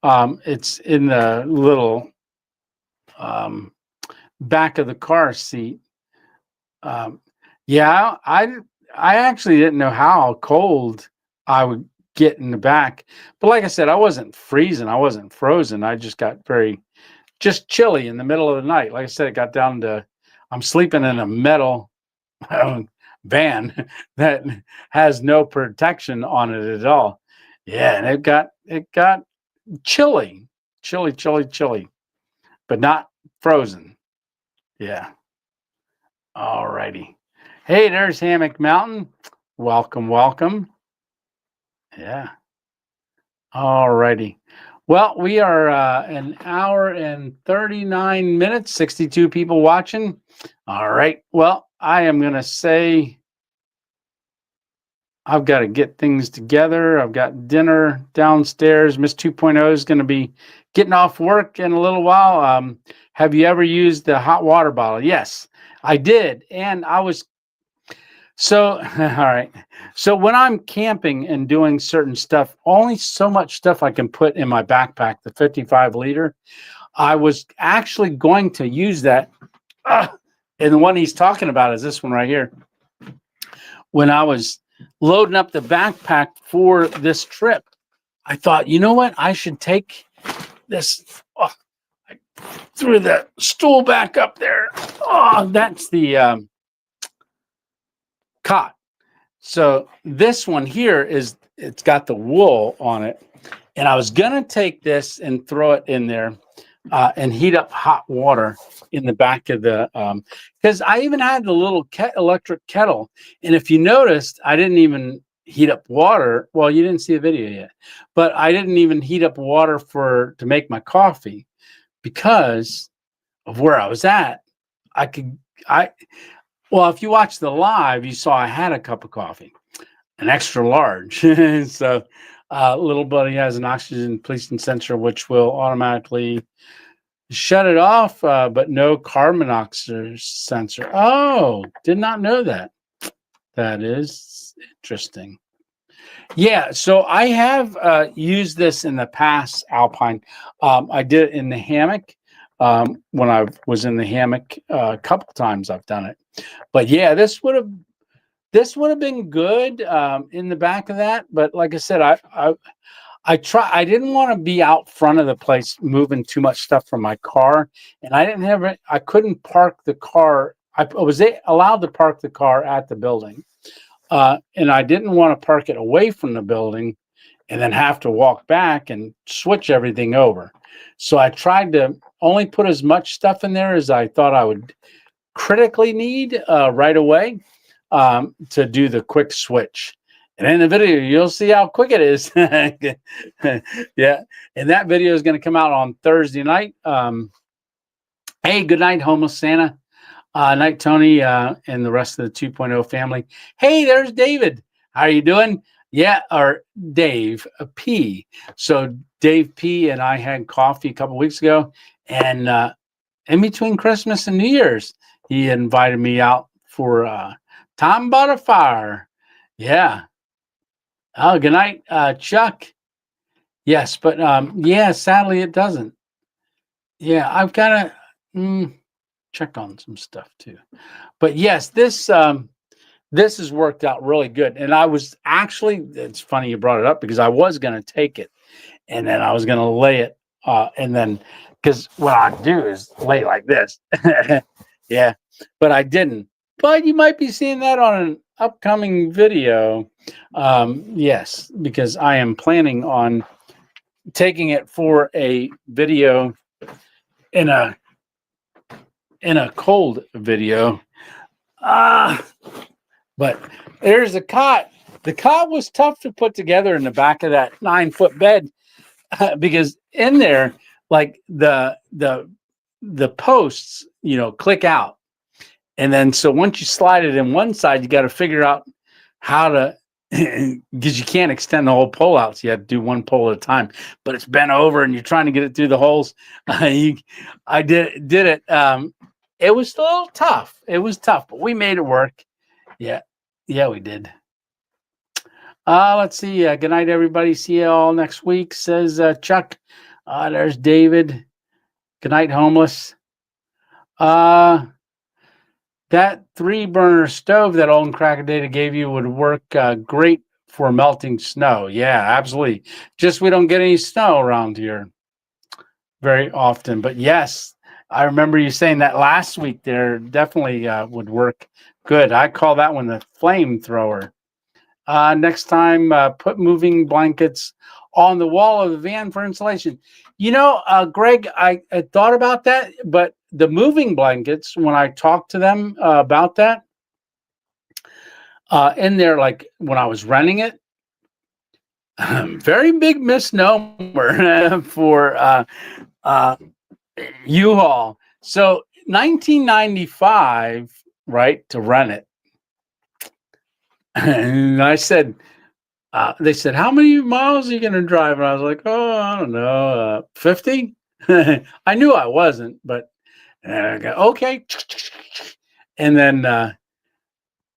It's in the little um, back of the car seat. Um, yeah, I actually didn't know how cold I would get in the back, but like I said, I wasn't freezing. I wasn't frozen. I just got just chilly in the middle of the night. Like I said, it got down to I'm sleeping in a metal van that has no protection on it at all. Yeah, and it got chilly, chilly, but not frozen. Yeah. All righty. Hey, there's Hammock Mountain. Welcome, welcome. Yeah. All righty. Well, we are an hour and 39 minutes, 62 people watching. All right. Well, I am going to say I've got to get things together. I've got dinner downstairs. Miss 2.0 is going to be getting off work in a little while. Have you ever used the hot water bottle? Yes, I did. And I was so, all right. So when I'm camping and doing certain stuff, only so much stuff I can put in my backpack, the 55 liter. I was actually going to use that. And the one he's talking about is this one right here. When I was loading up the backpack for this trip, I thought, you know what? I should take this. Oh, I threw the stool back up there. Oh, that's the cot. So this one here it's got the wool on it. And I was going to take this and throw it in there and heat up hot water in the back of the, because I even had the little electric kettle. And if you noticed, I didn't even heat up water. Well, you didn't see the video yet, but I didn't even heat up water to make my coffee because of where I was at. Well, if you watched the live, you saw I had a cup of coffee, an extra large. So little buddy has an oxygen depletion sensor, which will automatically shut it off, but no carbon monoxide sensor. Oh, did not know that. That is interesting. Yeah, so I have used this in the past, Alpine. I did it in the hammock. When I was in the hammock, a couple times I've done it. But yeah, this would have been good in the back of that. But like I said, I didn't want to be out front of the place moving too much stuff from my car, and I couldn't park the car. I was allowed to park the car at the building, and I didn't want to park it away from the building and then have to walk back and switch everything over. So I tried to only put as much stuff in there as I thought I would critically need right away to do the quick switch. And in the video, you'll see how quick it is. Yeah. And that video is going to come out on Thursday night. Hey, good night, Homeless Santa. Night, Tony, and the rest of the 2.0 family. Hey, there's David. How are you doing? Yeah, or Dave P. So Dave P. and I had coffee a couple weeks ago. And in between Christmas and New Year's, he invited me out for Time Bought a Fire. Yeah. Oh, good night, Chuck. Yes, but yeah, sadly it doesn't. Yeah, I've got to check on some stuff too. But yes, this has worked out really good. And I was actually, it's funny you brought it up because I was going to take it and then I was going to lay it and then because what I do is lay like this. Yeah, but I didn't. But you might be seeing that on an upcoming video. Yes, because I am planning on taking it for a video in a cold video. But there's a cot. The cot was tough to put together in the back of that 9-foot bed because in there, like the posts, click out. And then so once you slide it in one side, you got to figure out how to, because you can't extend the whole pole out. So you have to do one pole at a time, but it's bent over and you're trying to get it through the holes. I did it. It was a little tough. It was tough, but we made it work. Yeah. Yeah, we did. Let's see. Good night, everybody. See you all next week, says Chuck. There's David. Good night, Homeless. That 3-burner stove that old Crackadata gave you would work great for melting snow. Yeah, absolutely. Just we don't get any snow around here very often. But yes, I remember you saying that last week there definitely would work good. I call that one the flamethrower. Next time, put moving blankets on the wall of the van for insulation. Greg, I thought about that, but the moving blankets, when I talked to them about that, in there, like when I was renting it, very big misnomer for uh, U-Haul. So 1995, right, to rent it. And I said, they said, how many miles are you going to drive? And I was like, oh, I don't know, 50. I knew I wasn't, but okay. And then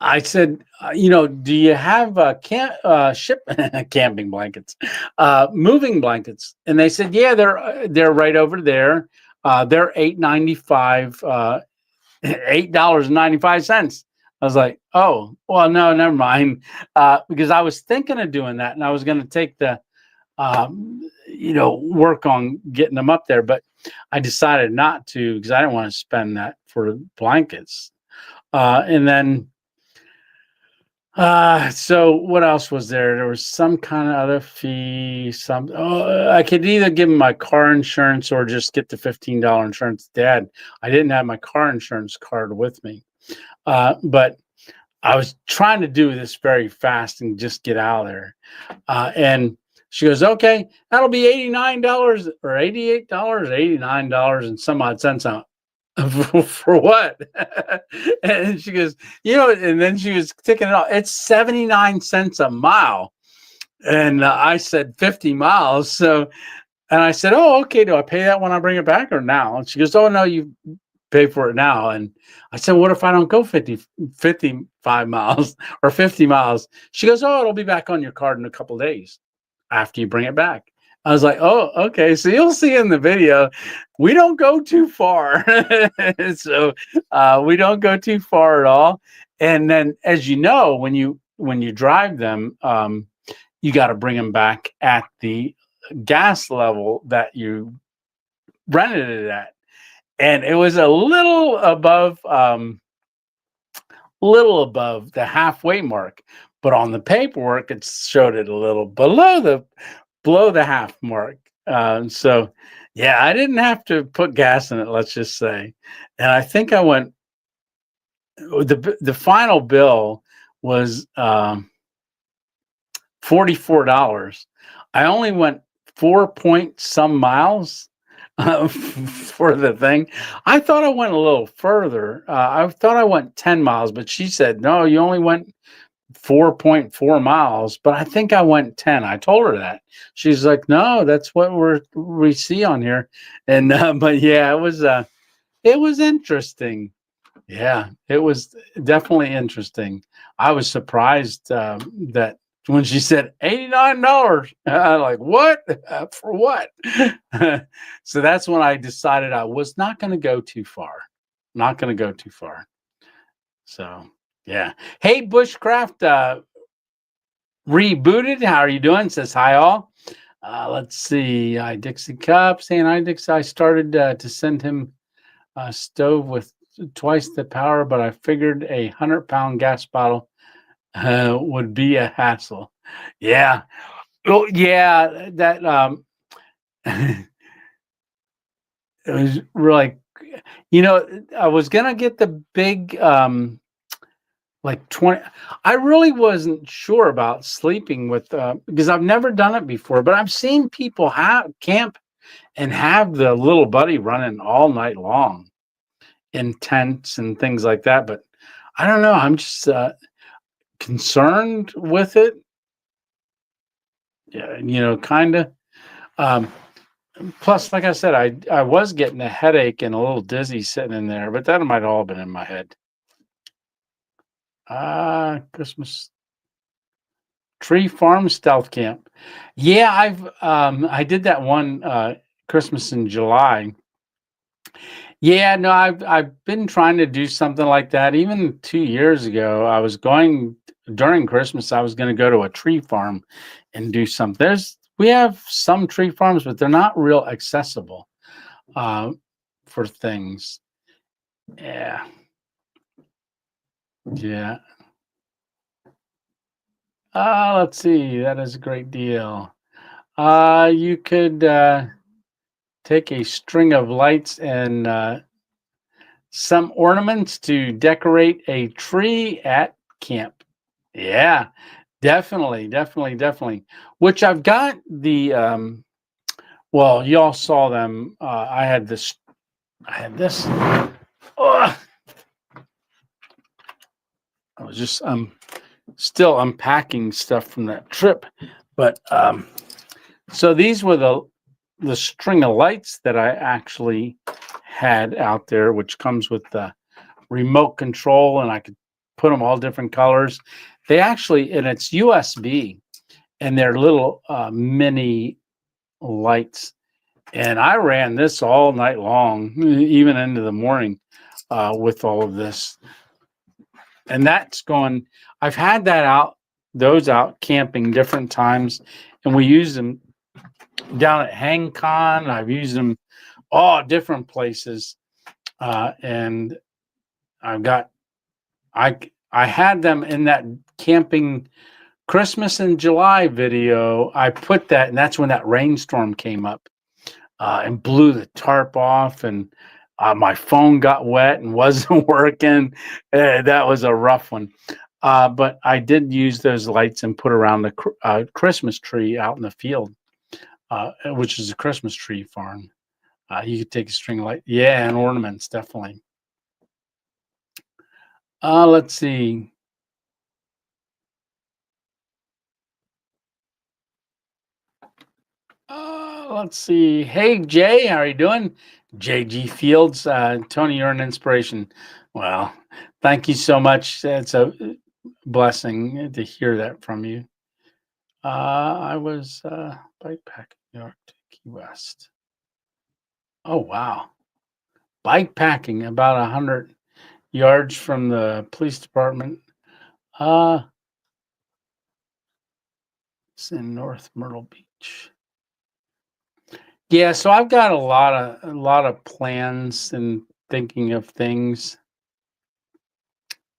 I said, do you have camping blankets, moving blankets? And they said, yeah, they're right over there. They're $8.95, $8.95. I was like, oh, well, no, never mind, because I was thinking of doing that, and I was going to take the work on getting them up there, but I decided not to because I didn't want to spend that for blankets. And then so what else was there? There was some kind of other fee. I could either give him my car insurance or just get the $15 insurance. Dad, I didn't have my car insurance card with me, but I was trying to do this very fast and just get out of there. And she goes, okay, that'll be $89 or $88, $89 and some odd cents out. For what? And she goes, and then she was ticking it off. It's 79 cents a mile. And I said 50 miles. So, and I said, oh, okay. Do I pay that when I bring it back or now? And she goes, oh, no, you pay for it now. And I said, what if I don't go 55 miles or 50 miles? She goes, oh, it'll be back on your card in a couple of days after you bring it back. I was like, oh, okay. So you'll see in the video, we don't go too far. So we don't go too far at all. And then, as you know, when you drive them, you got to bring them back at the gas level that you rented it at. And it was a little above the halfway mark, but on the paperwork it showed it a little below the half mark. So yeah, I didn't have to put gas in it, let's just say. And I think I went, the final bill was $44. I only went 4 point some miles for the thing. I thought I went a little further. I thought I went 10 miles, but she said, no, you only went 4.4 miles, but I think I went 10. I told her that. She's like, no, that's what we see on here. And but yeah, it was interesting. Yeah, it was definitely interesting. I was surprised that when she said $89, I'm like, what? For what? So that's when I decided I was not going to go too far. Not going to go too far. So yeah. Hey, Bushcraft rebooted. How are you doing? Says hi all. Let's see. Hi Dixie Cup saying hi Dixie. I started to send him a stove with twice the power, but I figured 100-pound gas bottle would be a hassle. Yeah. Oh yeah. That it was really, I was gonna get the big like 20. I really wasn't sure about sleeping with because I've never done it before, but I've seen people camp and have the little buddy running all night long in tents and things like that. But I don't know. I'm just concerned with it. Yeah, kind of. Plus, like I said, I was getting a headache and a little dizzy sitting in there, but that might have all been in my head. Christmas Tree Farm Stealth Camp. Yeah, I did that one Christmas in July. Yeah, no, I've been trying to do something like that. Even 2 years ago, I was going during Christmas. I was going to go to a tree farm and do something. We have some tree farms, but they're not real accessible for things. Yeah, yeah. Let's see. That is a great deal. You could take a string of lights and some ornaments to decorate a tree at camp. Yeah, definitely, definitely, definitely. Which I've got the well, y'all saw them. I had this. Oh, I was just still unpacking stuff from that trip. But so these were the string of lights that I actually had out there, which comes with the remote control, and I could put them all different colors. They actually, and it's USB, and they're little mini lights. And I ran this all night long, even into the morning, with all of this. And that's going. I've had those out camping different times, and we use them down at Hang Con. I've used them all different places, and I've got I had them in that camping Christmas in July video. I put that, and that's when that rainstorm came up and blew the tarp off, and my phone got wet and wasn't working. That was a rough one. But I did use those lights and put around the Christmas tree out in the field, which is a Christmas tree farm. You could take a string light, yeah, and ornaments definitely. Let's see. Let's see. Hey Jay, how are you doing? JG Fields, Tony, you're an inspiration. Well, thank you so much. It's a blessing to hear that from you. I was bike packing New York to Key West. Oh wow, bike packing about 100 yards from the police department. Uh, it's in North Myrtle Beach. Yeah, so I've got a lot of plans and thinking of things.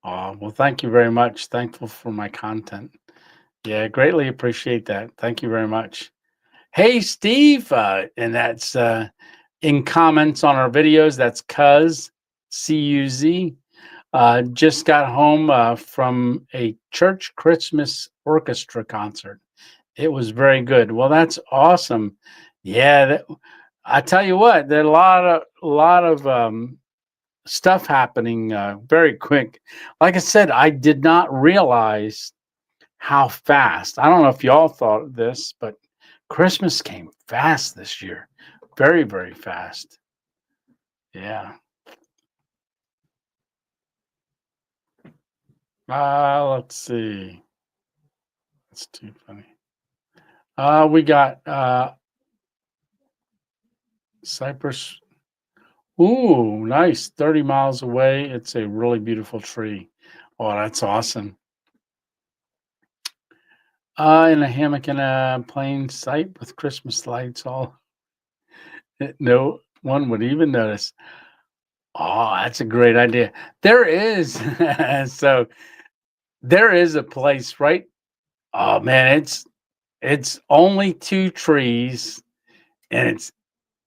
Well, thank you very much. Thankful for my content. Yeah, greatly appreciate that. Thank you very much. Hey, Steve, and that's in comments on our videos. That's Cuz, C-U-Z. Just got home from a church Christmas orchestra concert. It was very good. Well, that's awesome. Yeah, I tell you what, there are a lot of stuff happening very quick. Like I said, I did not realize how fast. I don't know if y'all thought of this, but Christmas came fast this year. Very, very fast. Yeah. Let's see. That's too funny. We got Cypress. Ooh, nice. 30 miles away. It's a really beautiful tree. Oh, that's awesome. In a hammock in a plain sight with Christmas lights all. No one would even notice. Oh, that's a great idea. There is. So there is a place, right? Oh man, it's only two trees, and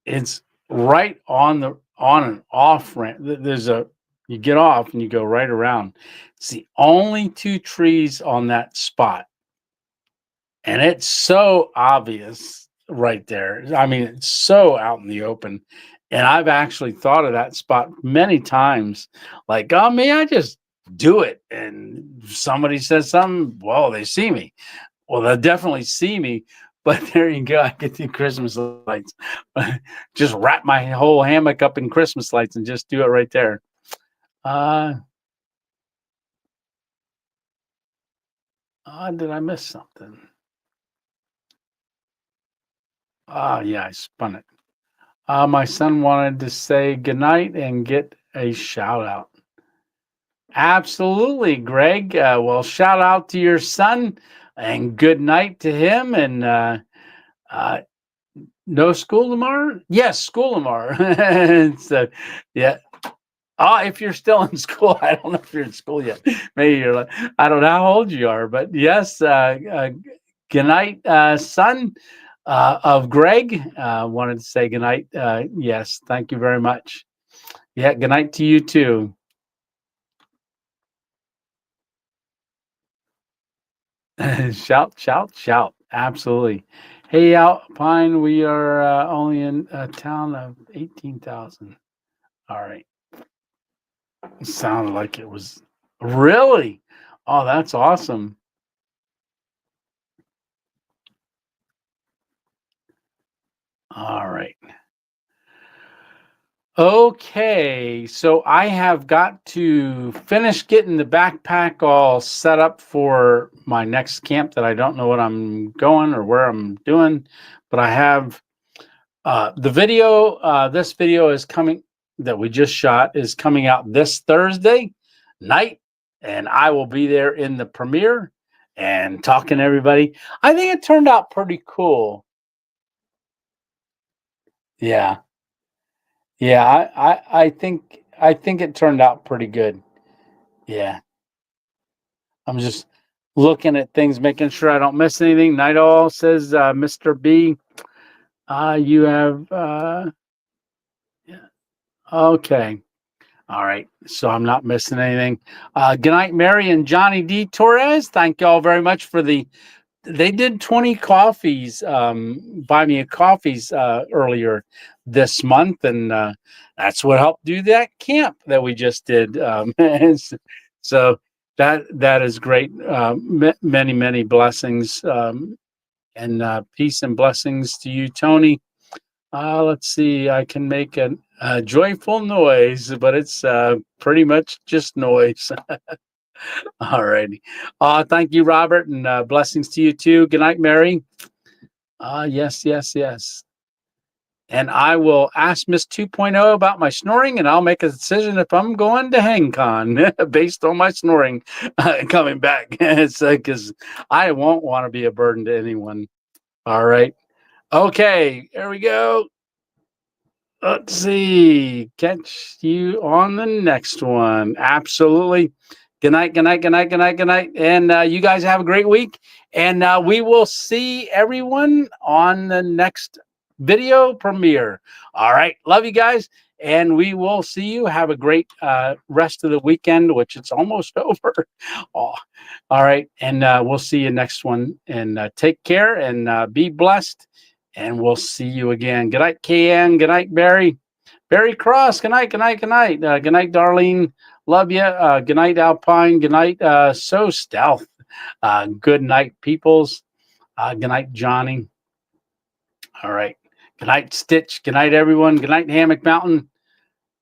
it's right on an off ramp. There's a you get off and you go right around. It's the only two trees on that spot, and it's so obvious right there. I mean, it's so out in the open. And I've actually thought of that spot many times. Like, oh, may I just do it? And somebody says something, well, they see me. Well, they'll definitely see me. But there you go. I get the Christmas lights. Just wrap my whole hammock up in Christmas lights and just do it right there. Uh, did I miss something? Yeah, I spun it. My son wanted to say goodnight and get a shout out. Absolutely, Greg. Well, shout out to your son and good night to him. And uh, no school tomorrow? Yes, school tomorrow. So, yeah. If you're still in school, I don't know if you're in school yet. Maybe you're like, I don't know how old you are, but yes, good night, son of Greg. Wanted to say good night. Yes, thank you very much. Yeah, good night to you too. Shout, shout, shout. Absolutely. Hey, Alpine, we are only in a town of 18,000. All right. It sounded like it was really. Oh, that's awesome. All right. Okay, so I have got to finish getting the backpack all set up for my next camp that I don't know what I'm going or where I'm doing, but I have the video. This video is coming that we just shot is coming out this Thursday night, and I will be there in the premiere and talking to everybody. I think it turned out pretty cool. Yeah. Yeah, I think it turned out pretty good. Yeah. I'm just looking at things, making sure I don't miss anything. Night All says, Mr. B, you have yeah. Okay. All right. So I'm not missing anything. Good night, Mary and Johnny D. Torres. Thank y'all very much for they did 20 coffees, buy me a coffees earlier this month, and that's what helped do that camp that we just did. So that is great. Many many blessings, and peace and blessings to you, Tony. Let's see. I can make a joyful noise, but it's pretty much just noise. All righty. Thank you, Robert, and blessings to you too. Good night, Mary. Yes, yes, yes. And I will ask Miss 2.0 about my snoring, and I'll make a decision if I'm going to HangCon based on my snoring coming back. It's because I won't want to be a burden to anyone. All right. Okay, here we go. Let's see. Catch you on the next one. Absolutely. Good night, good night, good night, good night, good night. And you guys have a great week. And we will see everyone on the next video premiere. All right. Love you guys. And we will see you. Have a great rest of the weekend, which it's almost over. Oh, all right. And we'll see you next one. And take care and be blessed. And we'll see you again. Good night, KN. Good night, Barry. Barry Cross. Good night, good night, good night. Good night, Darlene. Love you. Good night, Alpine. Good night, So Stealth. Good night, peoples. Good night, Johnny. All right. Good night, Stitch. Good night, everyone. Good night, Hammock Mountain.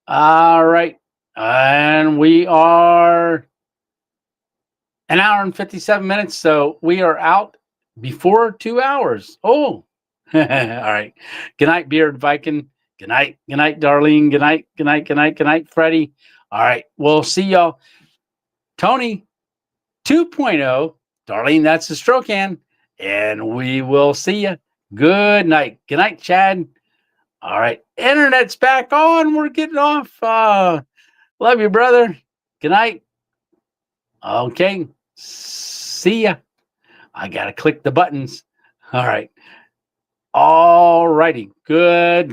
All right. And we are an hour and 57 minutes. So we are out before 2 hours. Oh, all right. Good night, Beard Viking. Good night. Good night, Darlene. Good night. Good night. Good night. Good night, Freddie. All right. We'll see y'all. Tony 2.0. Darlene, that's the stroke hand. And we will see you. Good night. Good night, Chad. All right. Internet's back on. We're getting off. Love you, brother. Good night. Okay. See ya. I got to click the buttons. All right. All righty. Good